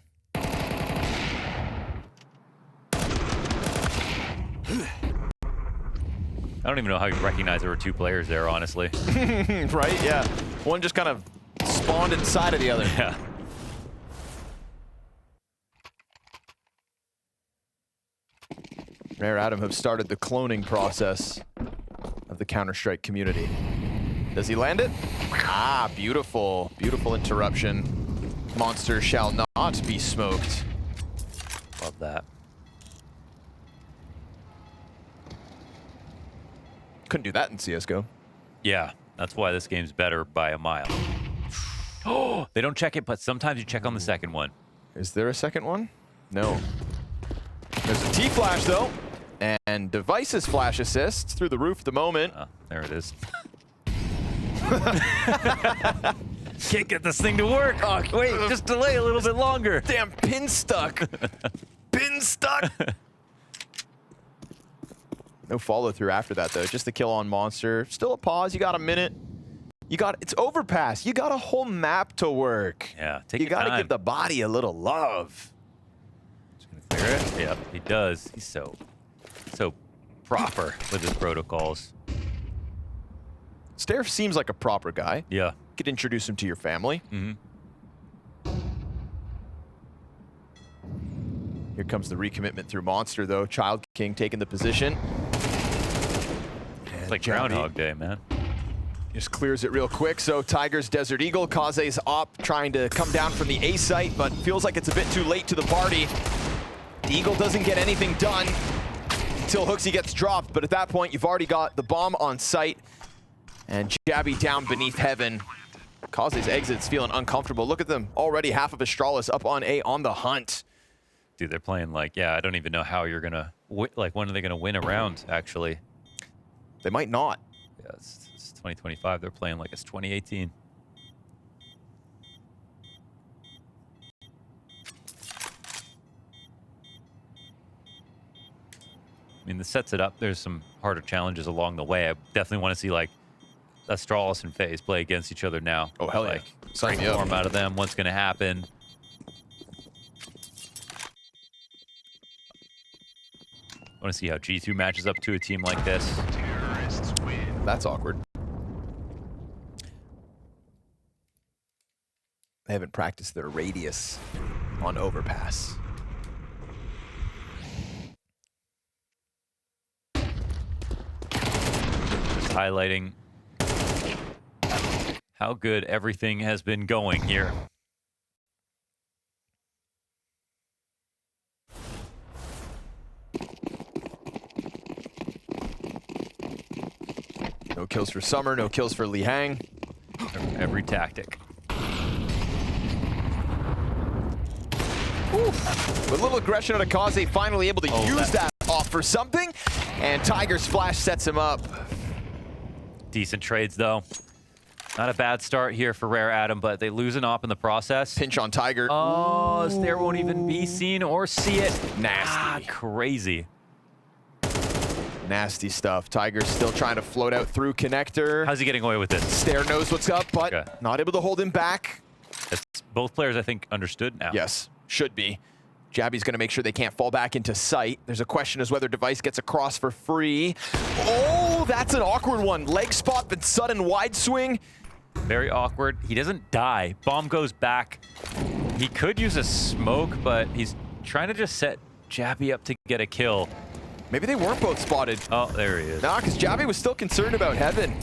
S2: I don't even know how you recognize there were two players there, honestly.
S1: Right? Yeah. One just kind of spawned inside of the other.
S2: Yeah.
S1: Rare Atom have started the cloning process of the Counter-Strike community. Does he land it? Ah, beautiful. Beautiful interruption. Monster shall not be smoked.
S2: Love that.
S1: Couldn't do that in CSGO.
S2: Yeah, that's why this game's better by a mile. Oh, they don't check it, but sometimes you check on the second one.
S1: Is there a second one? No. There's a T-flash, though. And Device's flash assist through the roof at the moment.
S2: There it is. Can't get this thing to work. Oh, wait, just delay a little bit longer.
S1: Damn, pin stuck. Pin stuck. No follow through after that, though. Just the kill on Monster. Still a pause. You got a minute. It's Overpass. You got a whole map to work.
S2: Yeah, take
S1: you
S2: your
S1: got to
S2: time.
S1: give the body a little love.
S2: Just gonna clear it. Yep, he does. He's so proper with his protocols.
S1: Staehr seems like a proper guy.
S2: Yeah.
S1: You could introduce him to your family.
S2: Mm-hmm.
S1: Here comes the recommitment through Monster, though. Child King taking the position.
S2: It's like Groundhog Day, man.
S1: Just clears it real quick. So Tiger's Desert Eagle, Kaze's op trying to come down from the A site, but feels like it's a bit too late to the party. The Eagle doesn't get anything done until Hooksy gets dropped, but at that point, you've already got the bomb on site and Jabby down beneath heaven. Kaze's exit's feeling uncomfortable. Look at them. Already half of Astralis up on A on the hunt.
S2: Dude, they're playing like, yeah, I don't even know how you're going to, like, when are they going to win a round, actually?
S1: They might not.
S2: Yeah, it's 2025. They're playing like it's 2018. I mean, this sets it up. There's some harder challenges along the way. I definitely want to see, like, Astralis and FaZe play against each other now.
S1: Oh, hell
S2: like,
S1: yeah. Sign me
S2: great
S1: up.
S2: form out of them. What's going to happen? I want to see how G2 matches up to a team like this.
S1: That's awkward. They haven't practiced their radius on Overpass.
S2: Just highlighting how good everything has been going here.
S1: No kills for Summer, no kills for Li Hang.
S2: Every tactic.
S1: With a little aggression out of Kaze, finally able to use that off for something, and Tiger's flash sets him up.
S2: Decent trades, though. Not a bad start here for Rare Atom, but they lose an op in the process.
S1: Pinch on Tiger.
S2: Oh, Staehr won't even be seen or see it.
S1: Nasty.
S2: Crazy.
S1: Nasty stuff. Tiger's still trying to float out through connector.
S2: How's he getting away with this?
S1: Staehr knows what's up, but
S2: Okay.
S1: not able to hold him back.
S2: It's both players, I think, understood now.
S1: Yes, should be. Jabby's going to make sure they can't fall back into sight. There's a question as whether Device gets across for free. Oh, that's an awkward one. Leg spot, but sudden wide swing.
S2: Very awkward. He doesn't die. Bomb goes back. He could use a smoke, but he's trying to just set Jabby up to get a kill.
S1: Maybe they weren't both spotted.
S2: Oh, there he is.
S1: Nah, because Jabby was still concerned about Heaven.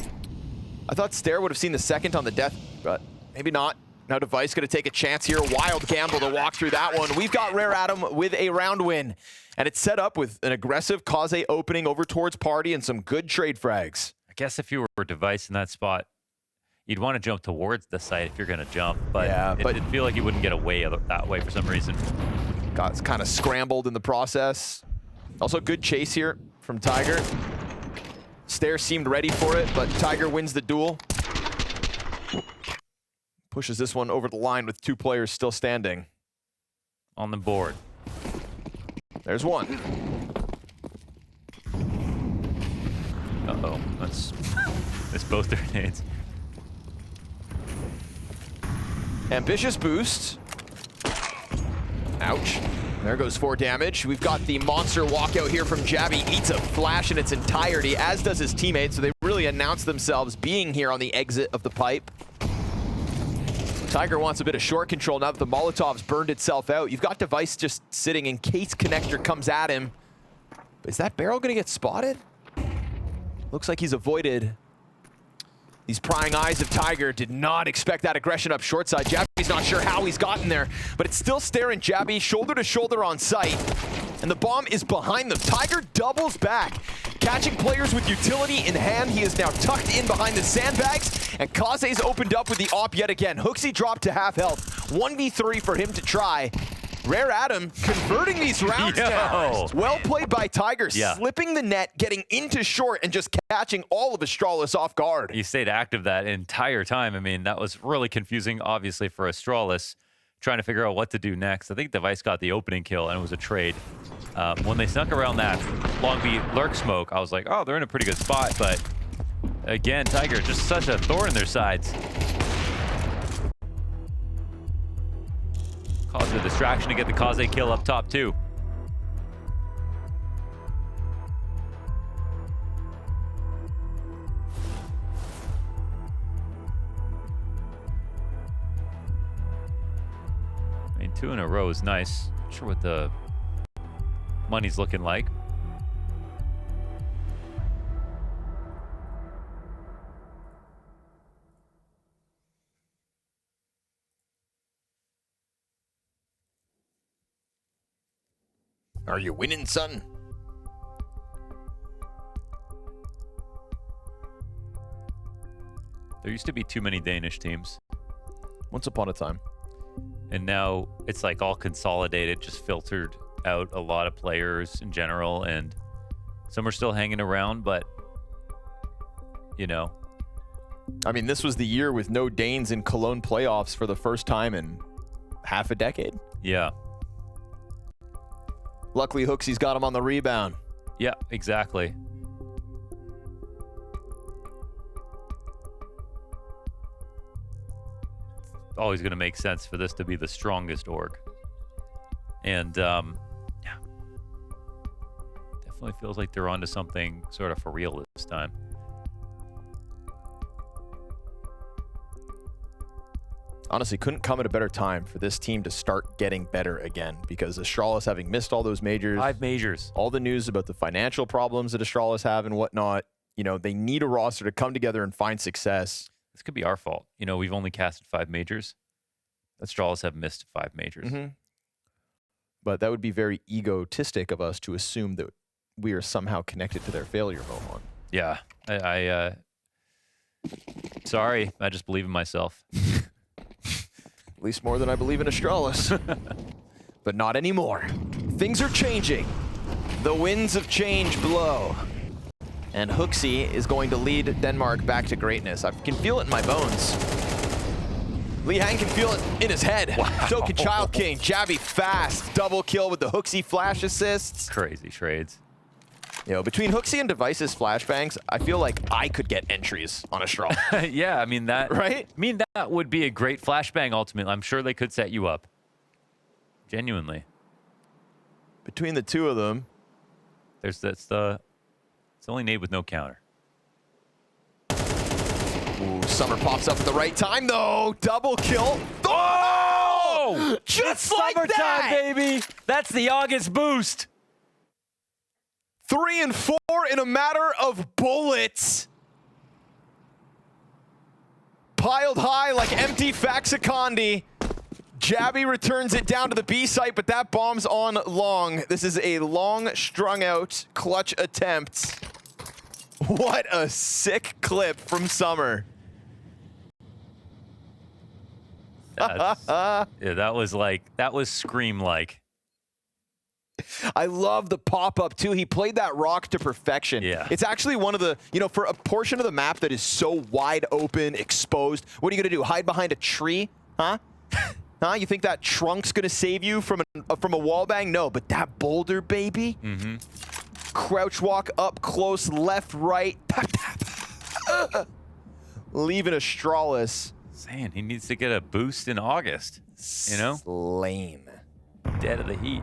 S1: I thought Staehr would have seen the second on the death, but maybe not. Now Device going to take a chance here. Wild gamble to walk through that one. We've got Rare Atom with a round win. And it's set up with an aggressive Kaze opening over towards Party and some good trade frags.
S2: I guess if you were Device in that spot, you'd want to jump towards the site if you're going to jump. But
S1: Yeah,
S2: it
S1: but-
S2: didn't feel like you wouldn't get away that way for some reason.
S1: Got kind of scrambled in the process. Also good chase here from Tiger. Staehr seemed ready for it, but Tiger wins the duel. Pushes this one over the line with 2 players still standing.
S2: On the board.
S1: There's one.
S2: Uh-oh. That's both their nades.
S1: Ambitious boost. Ouch. There goes 4 damage. We've got the monster walkout here from Jabby. Eats a flash in its entirety, as does his teammate, so they really announce themselves being here on the exit of the pipe. Tiger wants a bit of short control now that the Molotov's burned itself out. You've got Device just sitting in case connector comes at him. But is that barrel gonna get spotted? Looks like he's avoided. These prying eyes of Tiger did not expect that aggression up short side. Jabby's not sure how he's gotten there, but it's still Staehr and Jabby shoulder to shoulder on site. And the bomb is behind them. Tiger doubles back. Catching players with utility in hand, he is now tucked in behind the sandbags, and Kaze's opened up with the op yet again. Hooksy dropped to half health. 1v3 for him to try. Rare Atom converting these rounds now. Well played by Tiger, slipping the net, getting into short, and just catching all of Astralis off guard.
S2: He stayed active that entire time. I mean, that was really confusing, obviously, for Astralis, trying to figure out what to do next. I think Device got the opening kill, and it was a trade. When they snuck around that Long Beat lurk smoke, I was like, oh, they're in a pretty good spot. But again, Tiger, just such a thorn in their sides. Caused a distraction to get the Kaze kill up top, too. I mean, 2 in a row is nice. Not sure what the money's looking like.
S1: Are you winning, son?
S2: There used to be too many Danish teams.
S1: Once upon a time.
S2: And now it's like all consolidated, just filtered out a lot of players in general, and some are still hanging around, but you know.
S1: I mean, this was the year with no Danes in Cologne playoffs for the first time in half a decade.
S2: Yeah.
S1: Luckily, Hooksy's got him on the rebound.
S2: Yeah, exactly. It's always going to make sense for this to be the strongest org. And, yeah. Definitely feels like they're onto something sort of for real this time.
S1: Honestly, couldn't come at a better time for this team to start getting better again, because Astralis, having missed all those majors,
S2: 5 majors,
S1: all the news about the financial problems that Astralis have and whatnot, you know, they need a roster to come together and find success.
S2: This could be our fault. You know, we've only casted 5 majors. Astralis have missed 5 majors.
S1: But that would be very egotistic of us to assume that we are somehow connected to their failure, Mohan.
S2: Yeah, sorry, I just believe in myself.
S1: At least more than I believe in Astralis. But not anymore. Things are changing. The winds of change blow. And Hooksy is going to lead Denmark back to greatness. I can feel it in my bones. Lee Hang can feel it in his head. Wow. So can Child King. Jabby fast. Double kill with the Hooksy flash assists.
S2: Crazy trades.
S1: You know, between Hooksy and Device's flashbangs, I feel like I could get entries on a straw.
S2: Yeah, I mean that.
S1: Right?
S2: I mean that would be a great flashbang. Ultimately, I'm sure they could set you up. Genuinely.
S1: Between the two of them,
S2: it's only nade with no counter.
S1: ooh, Summer pops up at the right time though. Double kill. Oh! Just like
S2: Summertime,
S1: that,
S2: baby. That's the August boost.
S1: 3 and 4 in a matter of bullets. Piled high like empty Faxicandi. Jabby returns it down to the B site, but that bomb's on long. This is a long, strung out clutch attempt. What a sick clip from Summer.
S2: Yeah, that was Scream-like.
S1: I love the pop-up, too. He played that rock to perfection.
S2: Yeah.
S1: It's actually one of the, you know, for a portion of the map that is so wide open, exposed, what are you going to do? Hide behind a tree? Huh? Huh? You think that trunk's going to save you from a wall bang? No, but that boulder, baby.
S2: Mm-hmm.
S1: Crouch walk up close, left, right. Tap, tap. Leaving Astralis.
S2: Saying he needs to get a boost in August. You know?
S1: Slain.
S2: Dead of the heat.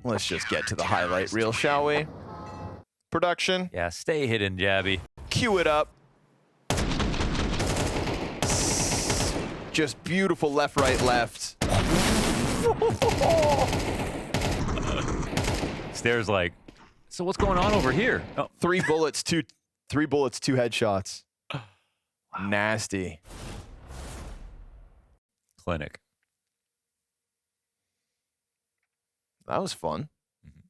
S1: Let's just get to the highlight reel, shall we? Production.
S2: Yeah, stay hidden, Jabby.
S1: Cue it up. Just beautiful left, right, left.
S2: Staehr's like, so what's going on over here? Oh.
S1: 3 bullets, 2 headshots. Nasty.
S2: Clinic.
S1: That was fun.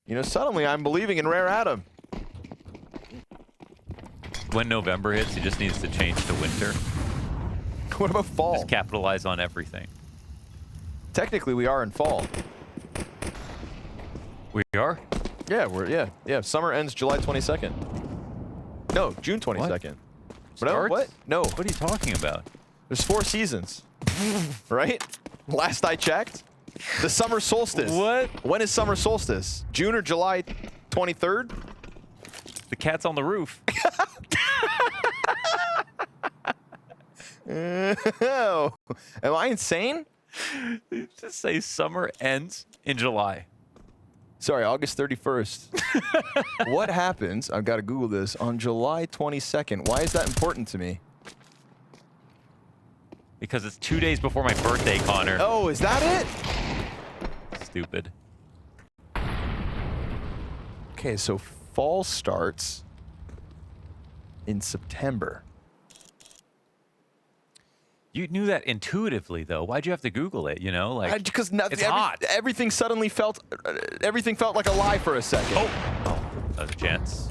S1: You know, suddenly I'm believing in Rare Atom.
S2: When November hits, he just needs to change to winter.
S1: What about fall?
S2: Just capitalize on everything.
S1: Technically, we are in fall.
S2: We are?
S1: Yeah, yeah. Summer ends July 22nd. No, June 22nd.
S2: Starts?
S1: What? No.
S2: What are you talking about?
S1: There's 4 seasons. Right? Last I checked. The summer solstice.
S2: What?
S1: When is summer solstice? June or July 23rd?
S2: The cat's on the roof.
S1: Am I insane?
S2: Just say summer ends in July.
S1: Sorry, August 31st. What happens, I've got to Google this, on July 22nd? Why is that important to me?
S2: Because it's 2 days before my birthday, Connor.
S1: Oh, is that it?
S2: Stupid.
S1: Okay, so fall starts in September.
S2: You knew that intuitively, though. Why'd you have to Google it? You know, like
S1: Because
S2: it's hot.
S1: Everything suddenly felt, everything felt like a lie for a second.
S2: Oh, that was a chance.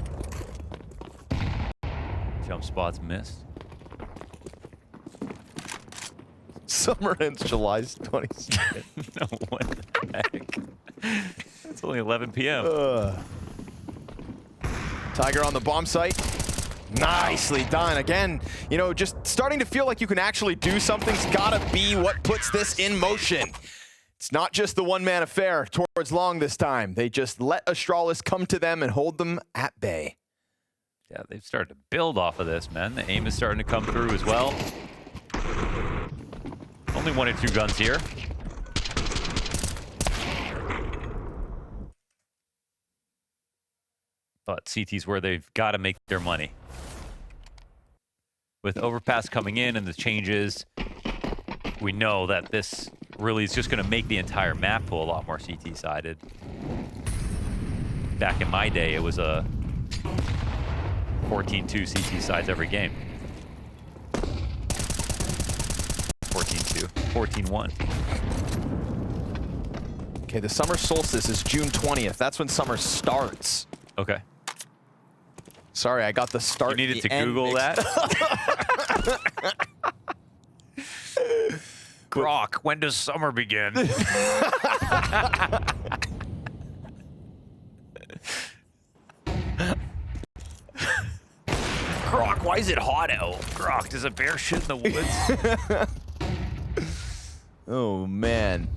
S2: Jump spots missed.
S1: Summer ends July 22nd.
S2: No, what the heck? It's only 11 p.m.
S1: Tiger on the bomb site. Nicely done. Again, you know, just starting to feel like you can actually do something's gotta be what puts this in motion. It's not just the one-man affair towards long this time. They just let Astralis come to them and hold them at bay.
S2: Yeah, they've started to build off of this, man. The aim is starting to come through as well. Only 1 or 2 guns here. But CT's where they've got to make their money. With Overpass coming in and the changes, we know that this really is just going to make the entire map pool a lot more CT-sided. Back in my day, it was a 14-2 CT sides every game. 14-2, 14-1.
S1: Okay, the summer solstice is June 20th. That's when summer starts.
S2: Okay.
S1: Sorry, I got the start.
S2: You needed to
S1: end
S2: Google that? Grok, when does summer begin? Why is it hot out? Grok, does a bear shit in the woods?
S1: Oh, man.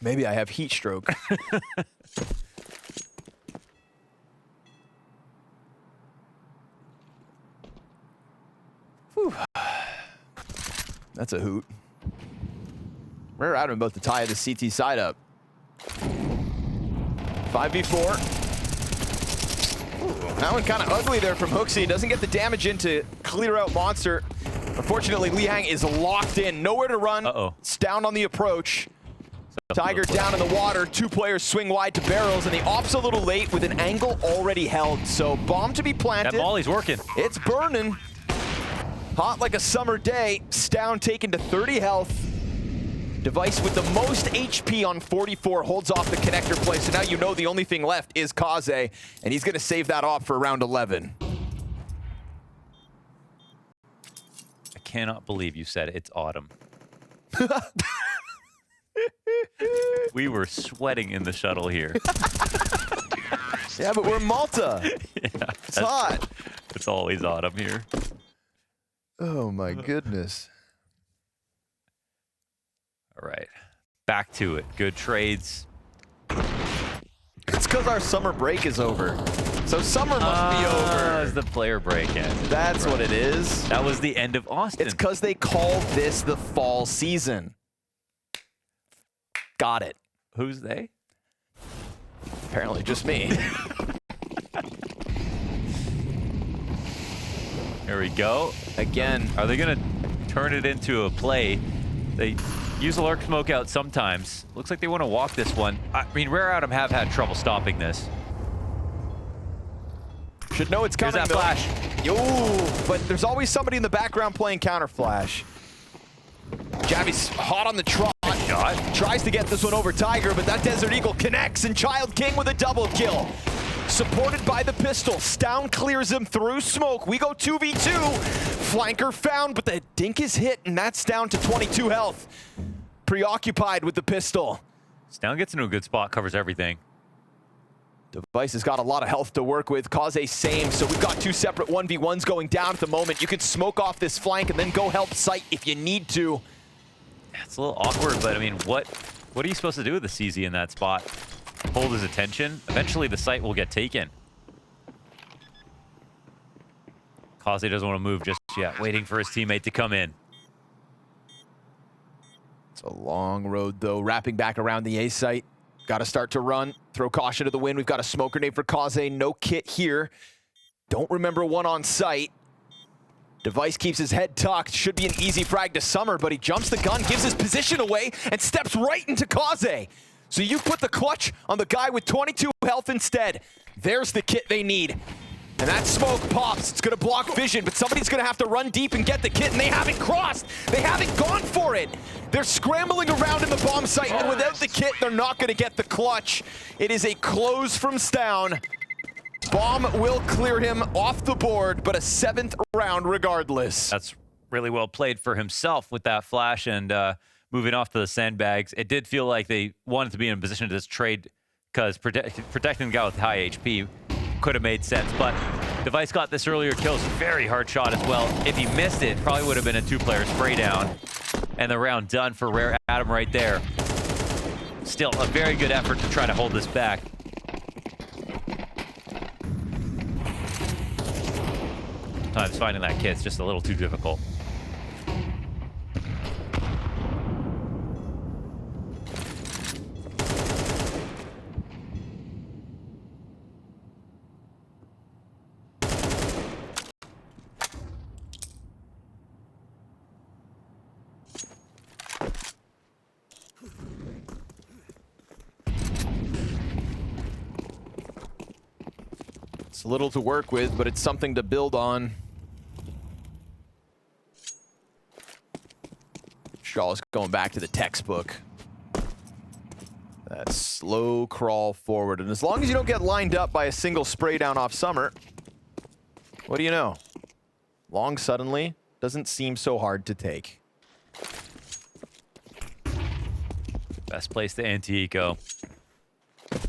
S1: Maybe I have heat stroke. Whew. That's a hoot. Rare Atom about to tie the CT side up. 5v4. That one kind of ugly there from Hooksy. Doesn't get the damage in to clear out Monster. Unfortunately, Lihang is locked in. Nowhere to run. It's down on the approach. Tiger down in the water. 2 players swing wide to barrels, and the op's a little late with an angle already held. So bomb to be planted.
S2: That molly's working.
S1: It's burning. Hot like a summer day. Stavn taken to 30 health. Device with the most HP on 44 holds off the connector play. So now you know the only thing left is Kaze, and he's going to save that off for round 11.
S2: I cannot believe you said it's autumn. We were sweating in the shuttle here.
S1: Yeah, but we're in Malta.
S2: Yeah,
S1: It's hot.
S2: It's always autumn here.
S1: Oh my goodness.
S2: All right, back to it. Good trades.
S1: It's because our summer break is over. So summer must be over.
S2: As the player break end.
S1: That's what it is.
S2: That was the end of Austin.
S1: It's because they call this the fall season. Got it.
S2: Who's they?
S1: Apparently just me.
S2: There we go.
S1: Again.
S2: Are they going to turn it into a play? They use a lurk smoke out sometimes. Looks like they want to walk this one. I mean, Rare Atom have had trouble stopping this.
S1: Should know it's coming.
S2: Here's that flash.
S1: Yo, but there's always somebody in the background playing counter flash. Javi's hot on the trot.
S2: Shot.
S1: Tries to get this one over Tiger, but that Desert Eagle connects, and Child King with a double kill. Supported by the pistol. Stavn clears him through smoke. We go 2v2. Flanker found, but the dink is hit, and that's down to 22 health. Preoccupied with the pistol.
S2: Stavn gets into a good spot, covers everything.
S1: Device has got a lot of health to work with. Kaze same, so we've got 2 separate 1v1s going down at the moment. You can smoke off this flank and then go help site if you need to.
S2: It's a little awkward, but I mean, what are you supposed to do with the CZ in that spot? Hold his attention? Eventually the site will get taken. Kaze doesn't want to move just yet, waiting for his teammate to come in.
S1: It's a long road, though. Wrapping back around the A site. Got to start to run. Throw caution to the wind. We've got a smoke grenade for Kaze. No kit here. Don't remember one on site. Device keeps his head tucked. Should be an easy frag to Summer, but he jumps the gun, gives his position away, and steps right into Kaze. So you put the clutch on the guy with 22 health instead. There's the kit they need. And that smoke pops. It's going to block vision, but somebody's going to have to run deep and get the kit, and they haven't crossed. They haven't gone for it. They're scrambling around in the bomb site, and without the kit, they're not going to get the clutch. It is a close from Stavn. Bomb will clear him off the board, but a 7th round regardless.
S2: That's really well played for himself with that flash and moving off to the sandbags. It did feel like they wanted to be in a position to just trade because protecting the guy with high HP could have made sense, but Device got this earlier kill. It's a very hard shot as well. If he missed it, probably would have been a 2-player spray down. And the round done for Rare Atom right there. Still a very good effort to try to hold this back. Sometimes finding that kit's just a little too difficult.
S1: It's a little to work with, but it's something to build on. Shaw's going back to the textbook. That slow crawl forward. And as long as you don't get lined up by a single spray down off Summer, what do you know? Long suddenly doesn't seem so hard to take.
S2: Best place to anti-eco. Let's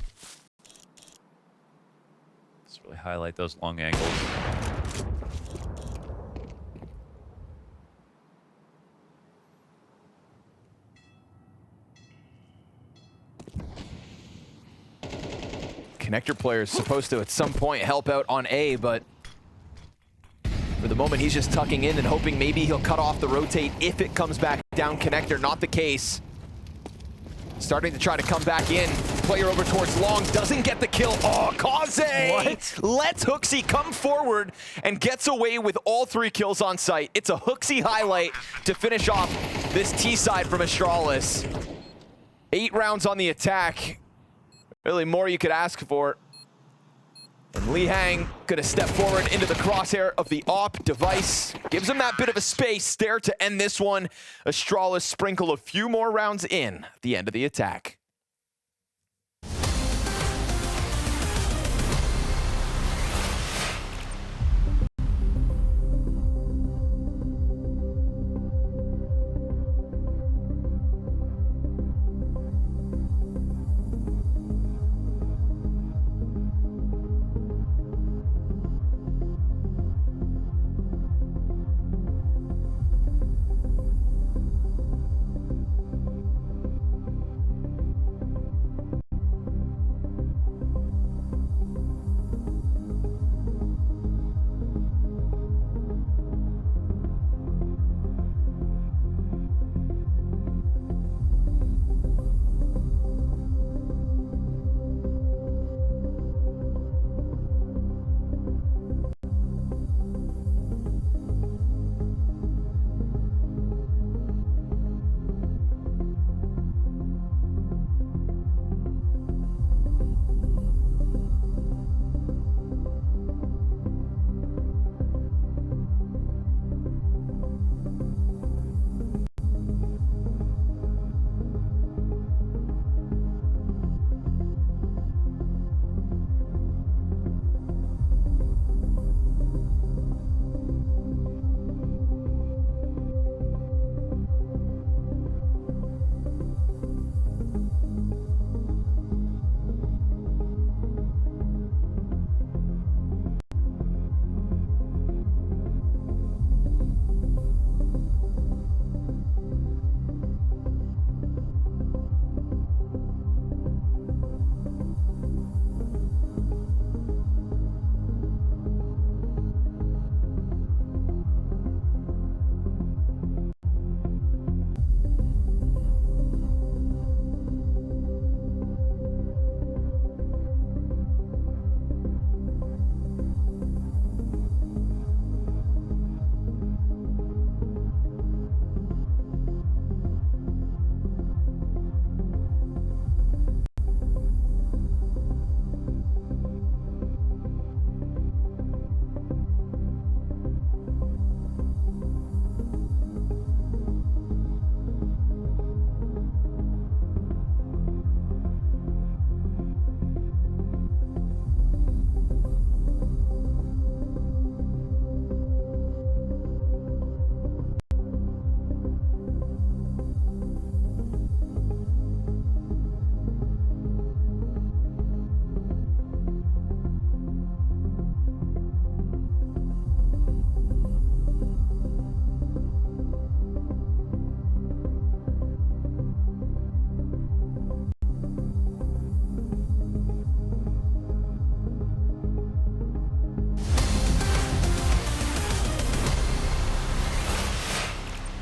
S2: really highlight those long angles.
S1: Connector player is supposed to at some point help out on A, but for the moment he's just tucking in and hoping maybe he'll cut off the rotate if it comes back down Connector. Not the case. Starting to try to come back in. Player over towards Long, doesn't get the kill. Oh, Kaze! What? Lets Hooksy come forward and gets away with all 3 kills on site. It's a Hooksy highlight to finish off this T side from Astralis. 8 rounds on the attack. Really more you could ask for. And Li Hang gonna step forward into the crosshair of the AWP device. Gives him that bit of a space. Staehr to end this one. Astralis sprinkle a few more rounds in at the end of the attack.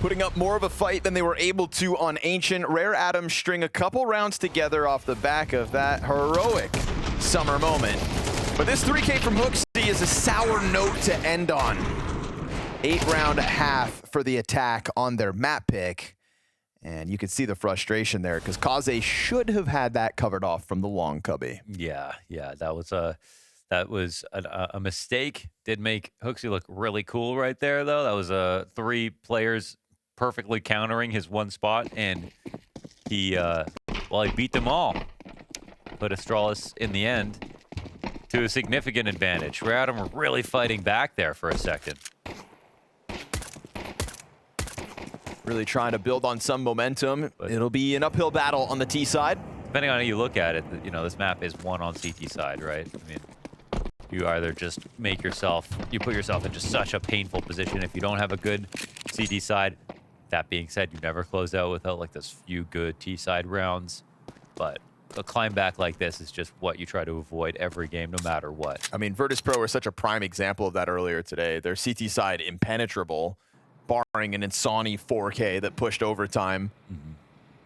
S1: putting up more of a fight than they were able to on Ancient. Rare Atom string a couple rounds together off the back of that heroic summer moment. But this 3K from Hooksy is a sour note to end on. 8-round half for the attack on their map pick. And you can see the frustration there because Kaze should have had that covered off from the long cubby.
S2: Yeah, that was a mistake. Did make Hooksy look really cool right there, though. That was 3 players perfectly countering his one spot, and he beat them all. Put Astralis in the end to a significant advantage. Rare Atom were really fighting back there for a second.
S1: Really trying to build on some momentum. But it'll be an uphill battle on the T side.
S2: Depending on how you look at it, you know, this map is one on CT side, right? I mean, you either just put yourself in just such a painful position if you don't have a good CT side. That being said, you never close out without like those few good T side rounds. But a climb back like this is just what you try to avoid every game, no matter what.
S1: I mean, Virtus Pro were such a prime example of that earlier today. Their CT side impenetrable, barring an Insani 4K that pushed overtime.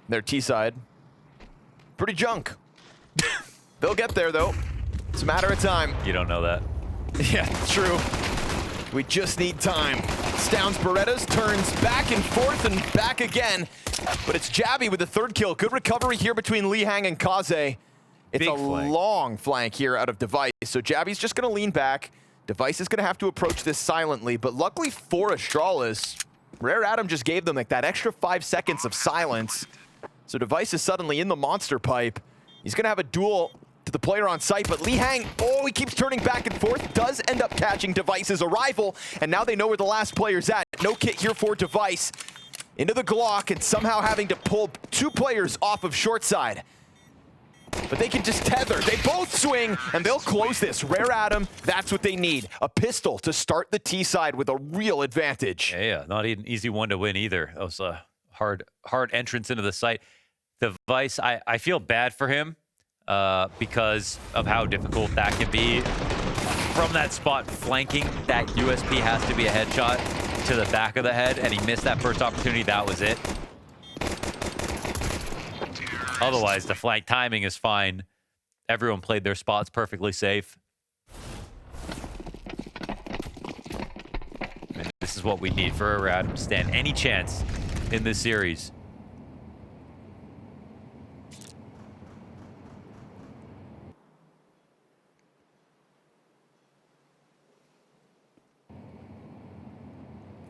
S1: Their T side, pretty junk. They'll get there, though. It's a matter of time.
S2: You don't know that.
S1: Yeah, true. We just need time. Stavn's Berettas turns back and forth and back again. But it's Jabby with the third kill. Good recovery here between Lihang and Kaze. It's
S2: Big
S1: a
S2: flank.
S1: long flank here out of Device. So Jabby's just going to lean back. Device is going to have to approach this silently. But luckily for Astralis, Rare Atom just gave them like that extra 5 seconds of silence. So Device is suddenly in the monster pipe. He's going to have a duel to the player on site, but Lihang, oh, he keeps turning back and forth, does end up catching Device's arrival, and now they know where the last player's at. No kit here for Device. Into the Glock, and somehow having to pull 2 players off of short side. But they can just tether. They both swing, and they'll close this. Rare Atom, that's what they need. A pistol to start the T side with a real advantage.
S2: Yeah, not an easy one to win either. It was a hard entrance into the site. Device, I feel bad for him. Because of how difficult that can be. From that spot flanking, that USP has to be a headshot to the back of the head, and he missed that first opportunity. That was it. Otherwise, the flank timing is fine. Everyone played their spots perfectly safe. And this is what we need for Rare Atom to stand any chance in this series.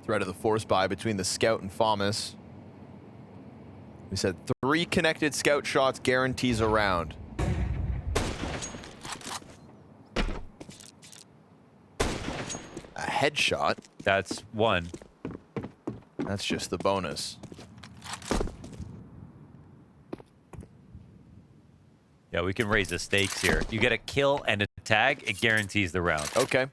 S1: Threat of the force buy between the Scout and Famas. We said 3 connected Scout shots guarantees a round. A headshot.
S2: That's 1.
S1: That's just the bonus.
S2: Yeah, we can raise the stakes here. You get a kill and a tag, it guarantees the round.
S1: Okay.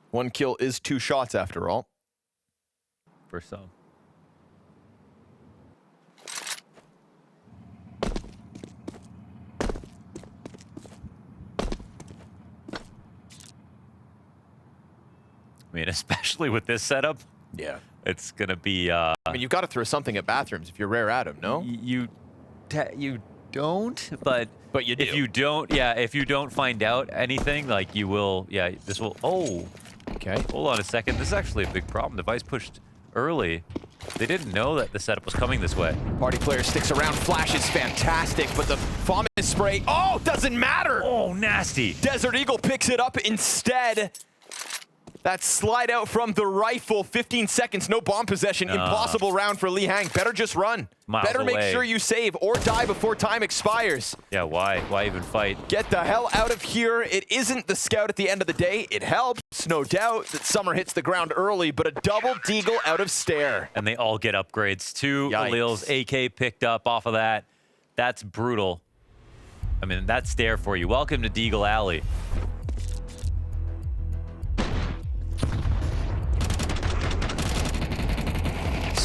S1: 1 kill is 2 shots after all.
S2: For some. I mean, especially with this setup,
S1: Yeah.
S2: it's gonna be.
S1: I mean, you've got to throw something at bathrooms if you're Rare Atom, no?
S2: You don't, but
S1: you do.
S2: If you don't, yeah, if you don't find out anything, like you will, yeah, this will. Oh,
S1: Okay.
S2: hold on a second. This is actually a big problem. Device pushed early. They didn't know that the setup was coming this way.
S1: Party player sticks around. Flash is fantastic, but the Famas spray, oh, doesn't matter.
S2: Oh, nasty.
S1: Desert Eagle picks it up instead. That slide out from the rifle, 15 seconds, no bomb possession. Impossible round for Lihang. Better just run.
S2: Miles
S1: Better make
S2: away.
S1: sure you save or die before time expires.
S2: Yeah, why? Why even fight?
S1: Get the hell out of here. It isn't the Scout at the end of the day. It helps, no doubt, that Summer hits the ground early, but a double deagle out of Staehr.
S2: And they all get upgrades. 2
S1: Yikes.
S2: alleles, AK picked up off of that. That's brutal. I mean, that's Staehr for you. Welcome to Deagle Alley.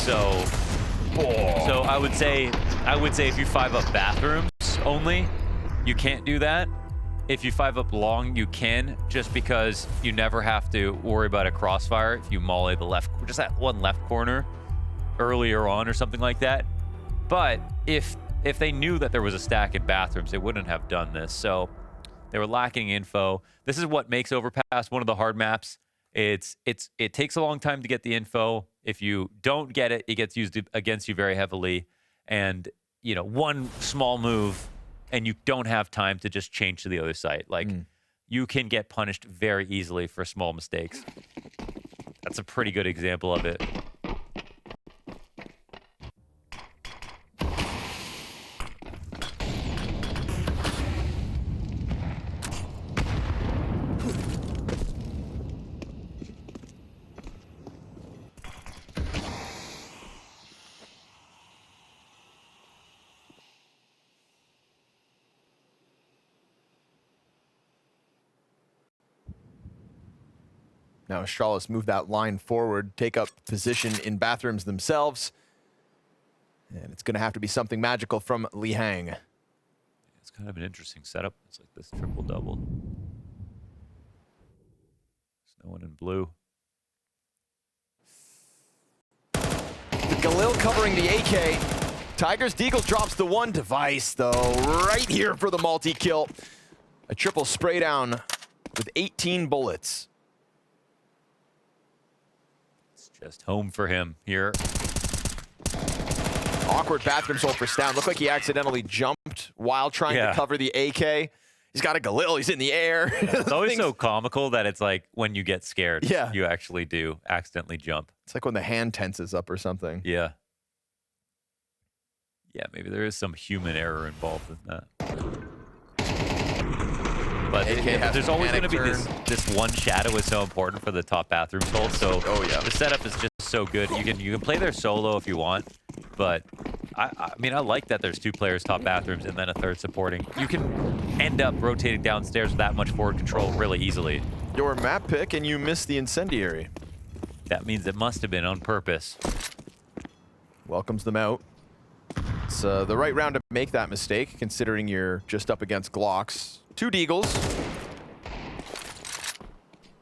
S2: So I would say if you 5-up bathrooms only, you can't do that. If you 5-up long, you can, just because you never have to worry about a crossfire if you molly the left, just that one left corner earlier on or something like that. But if they knew that there was a stack in bathrooms, they wouldn't have done this. So they were lacking info. This is what makes Overpass one of the hard maps. It takes a long time to get the info. If you don't get it, it gets used against you very heavily. And, you know, one small move and you don't have time to just change to the other site. Like, you can get punished very easily for small mistakes. That's a pretty good example of it.
S1: Now Astralis move that line forward, take up position in bathrooms themselves. And it's going to have to be something magical from Li Hang.
S2: It's kind of an interesting setup. It's like this triple-double. There's no one in blue.
S1: The Galil covering the AK. Tigers Deagle drops the one device, though, right here for the multi-kill. A triple spray down with 18 bullets.
S2: It's just home for him here.
S1: Awkward bathroom hold for Staehr. Looked like he accidentally jumped while trying to cover the AK. He's got a Galil. He's in the air.
S2: It's always so comical that it's like when you get scared,
S1: Yeah.
S2: you actually do accidentally jump.
S1: It's like when the hand tenses up or something.
S2: Yeah. Yeah, maybe there is some human error involved in that. But there's always going to be this one shadow is so important for the top bathroom hold. So the setup is just so good. You can play their solo if you want, but I mean I like that there's 2 players top bathrooms and then a third supporting. You can end up rotating downstairs with that much forward control really easily.
S1: Your map pick and you missed the incendiary.
S2: That means it must have been on purpose.
S1: Welcomes them out. It's the right round to make that mistake, considering you're just up against Glocks. 2 Deagles.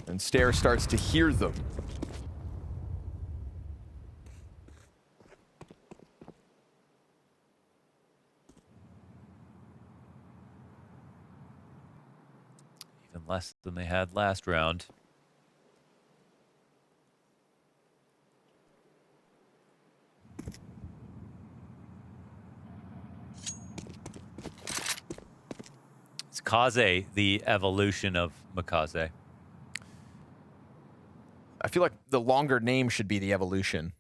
S1: And Staehr starts to hear them.
S2: Even less than they had last round. Kaze, the evolution of Makaze.
S1: I feel like the longer name should be the evolution.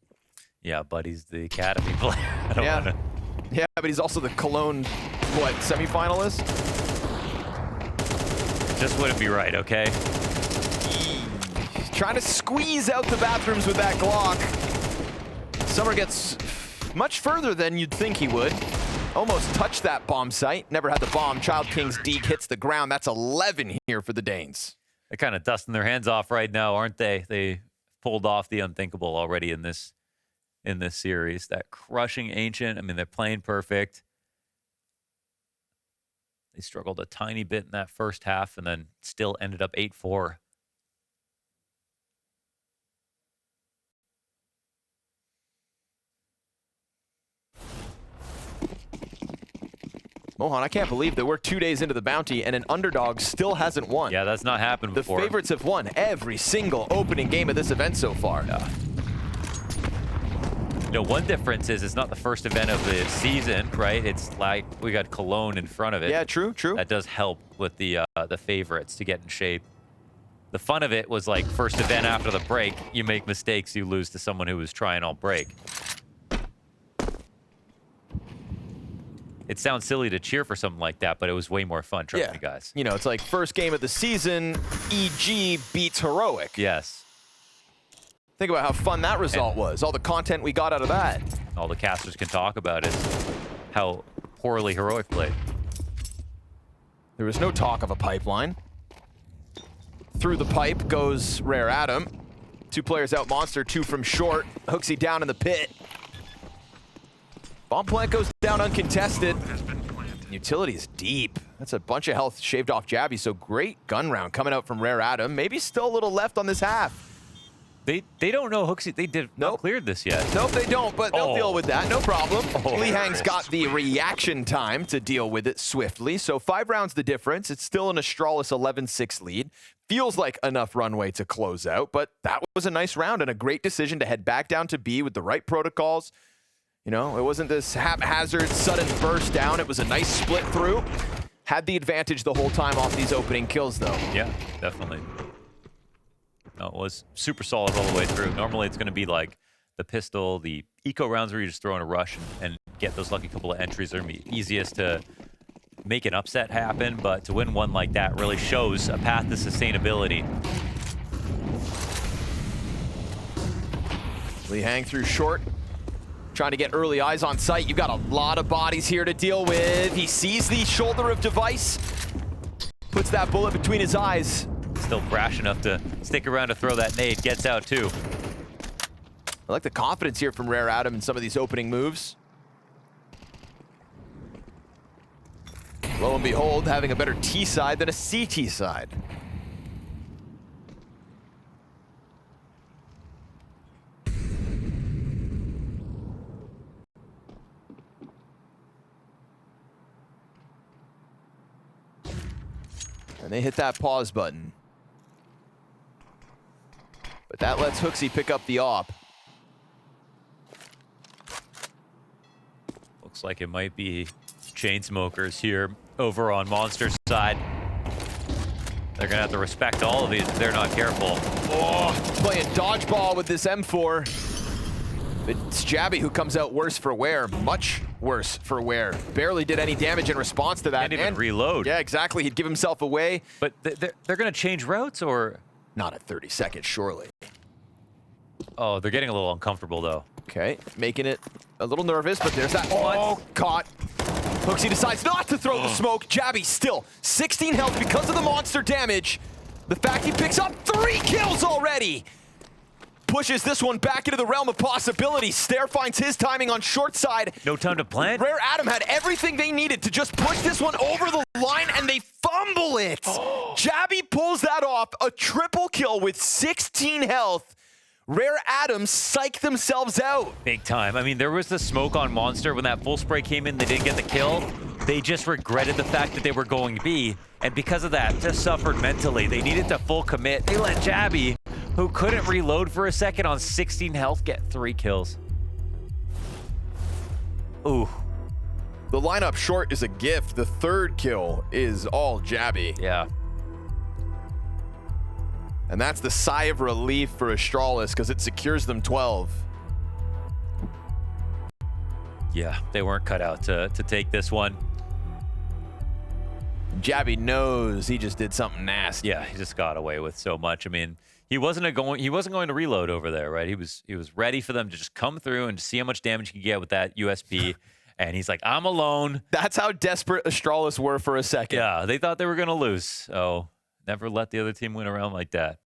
S2: Yeah, but he's the academy player. I don't wanna...
S1: Yeah, but he's also the Cologne, what, semifinalist?
S2: Just wouldn't be right, okay?
S1: He's trying to squeeze out the bathrooms with that Glock. Summer gets much further than you'd think he would. Almost touched that bomb site. Never had the bomb. Child King's Deke hits the ground. That's 11 here for the Danes.
S2: They're kind of dusting their hands off right now, aren't they? They pulled off the unthinkable already in this series. That crushing Ancient. I mean, they're playing perfect. They struggled a tiny bit in that first half and then still ended up 8-4.
S1: Mohan, I can't believe that we're 2 days into the bounty and an underdog still hasn't won.
S2: Yeah, that's not happened before.
S1: The favorites have won every single opening game of this event so far.
S2: Yeah. You know, one difference is it's not the first event of the season, right? It's like we got Cologne in front of it.
S1: Yeah, true.
S2: That does help with the favorites to get in shape. The fun of it was like first event after the break, you make mistakes, you lose to someone who was trying all break. It sounds silly to cheer for something like that, but it was way more fun, trust me, guys.
S1: You know, it's like first game of the season, EG beats Heroic.
S2: Yes.
S1: Think about how fun that result was. All the content we got out of that.
S2: All the casters can talk about is how poorly Heroic played.
S1: There was no talk of a pipeline. Through the pipe goes Rare Atom. 2 players out Monster, 2 from short. Hooksy down in the pit. Bomb plant goes down uncontested. Utility's deep. That's a bunch of health shaved off Jabby, so great gun round coming out from Rare Atom. Maybe still a little left on this half.
S2: They don't know Hooksy. They did not cleared this yet.
S1: Nope, they don't, but they'll deal with that, no problem. Li Hang's got the reaction time to deal with it swiftly, so 5 rounds the difference. It's still an Astralis 11-6 lead. Feels like enough runway to close out, but that was a nice round and a great decision to head back down to B with the right protocols. You know, it wasn't this haphazard, sudden burst down. It was a nice split through. Had the advantage the whole time off these opening kills, though.
S2: Yeah, definitely. No, it was super solid all the way through. Normally, it's going to be like the pistol, the eco rounds where you just throw in a rush and get those lucky couple of entries. They're going to be easiest to make an upset happen, but to win one like that really shows a path to sustainability.
S1: Li Hang through short. Trying to get early eyes on site. You've got a lot of bodies here to deal with. He sees the shoulder of device. Puts that bullet between his eyes.
S2: Still brash enough to stick around to throw that nade. Gets out too.
S1: I like the confidence here from Rare Atom in some of these opening moves. Lo and behold, having a better T side than a CT side. And they hit that pause button. But that lets Hooksy pick up the op.
S2: Looks like it might be Chainsmokers here over on Monster's side. They're gonna have to respect all of these if they're not careful.
S1: Oh, playing dodgeball with this M4. It's Jabby who comes out worse for wear, much worse for wear. Barely did any damage in response to that.
S2: Can't even reload.
S1: Yeah, exactly. He'd give himself away.
S2: But they're gonna change routes, or?
S1: Not at 30 seconds, surely.
S2: Oh, they're getting a little uncomfortable though.
S1: Okay, making it a little nervous, but there's that. Oh, caught. Hooksy decides not to throw the smoke. Jabby still 16 health because of the monster damage. The fact he picks up 3 kills already pushes this one back into the realm of possibility. Staehr finds his timing on short side.
S2: No time to plant.
S1: Rare Atom had everything they needed to just push this one over the line, and they fumble it. Jabby pulls that off, a triple kill with 16 health. Rare Atom psyched themselves out.
S2: Big time. I mean, there was the smoke on Monster. When that full spray came in, they didn't get the kill. They just regretted the fact that they were going B, and because of that, just suffered mentally. They needed to full commit. They let Jabby, who couldn't reload for a second on 16 health, get 3 kills. Ooh.
S1: The lineup short is a gift. The 3rd kill is all Jabby.
S2: Yeah.
S1: And that's the sigh of relief for Astralis because it secures them 12.
S2: Yeah, they weren't cut out to take this one.
S1: Jabby knows he just did something nasty.
S2: Yeah, he just got away with so much. I mean, he wasn't going to reload over there, right? He was ready for them to just come through and see how much damage he could get with that USP. And he's like, I'm alone.
S1: That's how desperate Astralis were for a second.
S2: Yeah, they thought they were going to lose. So never let the other team win around like that.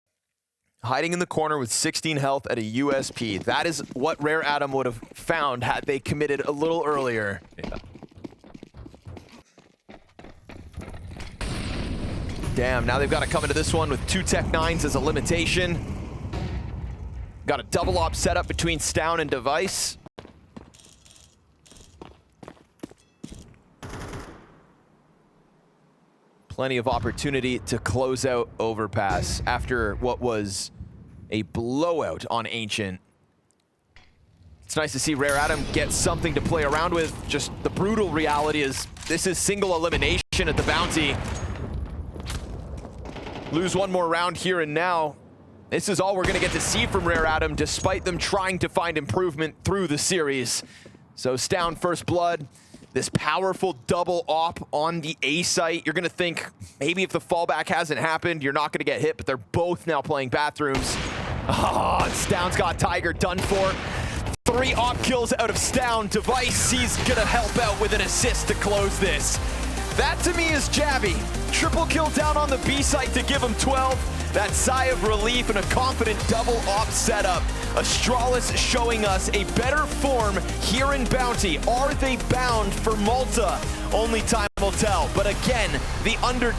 S1: Hiding in the corner with 16 health at a USP. That is what Rare Atom would have found had they committed a little earlier.
S2: Yeah.
S1: Damn, now they've got to come into this one with 2 Tech 9s as a limitation. Got a double op setup between Staehr and Device. Plenty of opportunity to close out Overpass after what was a blowout on Ancient. It's nice to see Rare Atom get something to play around with. Just the brutal reality is this is single elimination at the Bounty. Lose one more round here and now. This is all we're gonna get to see from Rare Atom despite them trying to find improvement through the series. So Staehr first blood. This powerful double op on the A site. You're gonna think maybe if the fallback hasn't happened, you're not gonna get hit, but they're both now playing bathrooms. Oh, Staehr's got Tiger done for. 3 op kills out of Staehr. Device, he's gonna help out with an assist to close this. That to me is Jabby. Triple kill down on the B site to give him 12. That sigh of relief and a confident double op setup. Astralis showing us a better form here in Bounty. Are they bound for Malta? Only time will tell. But again, the under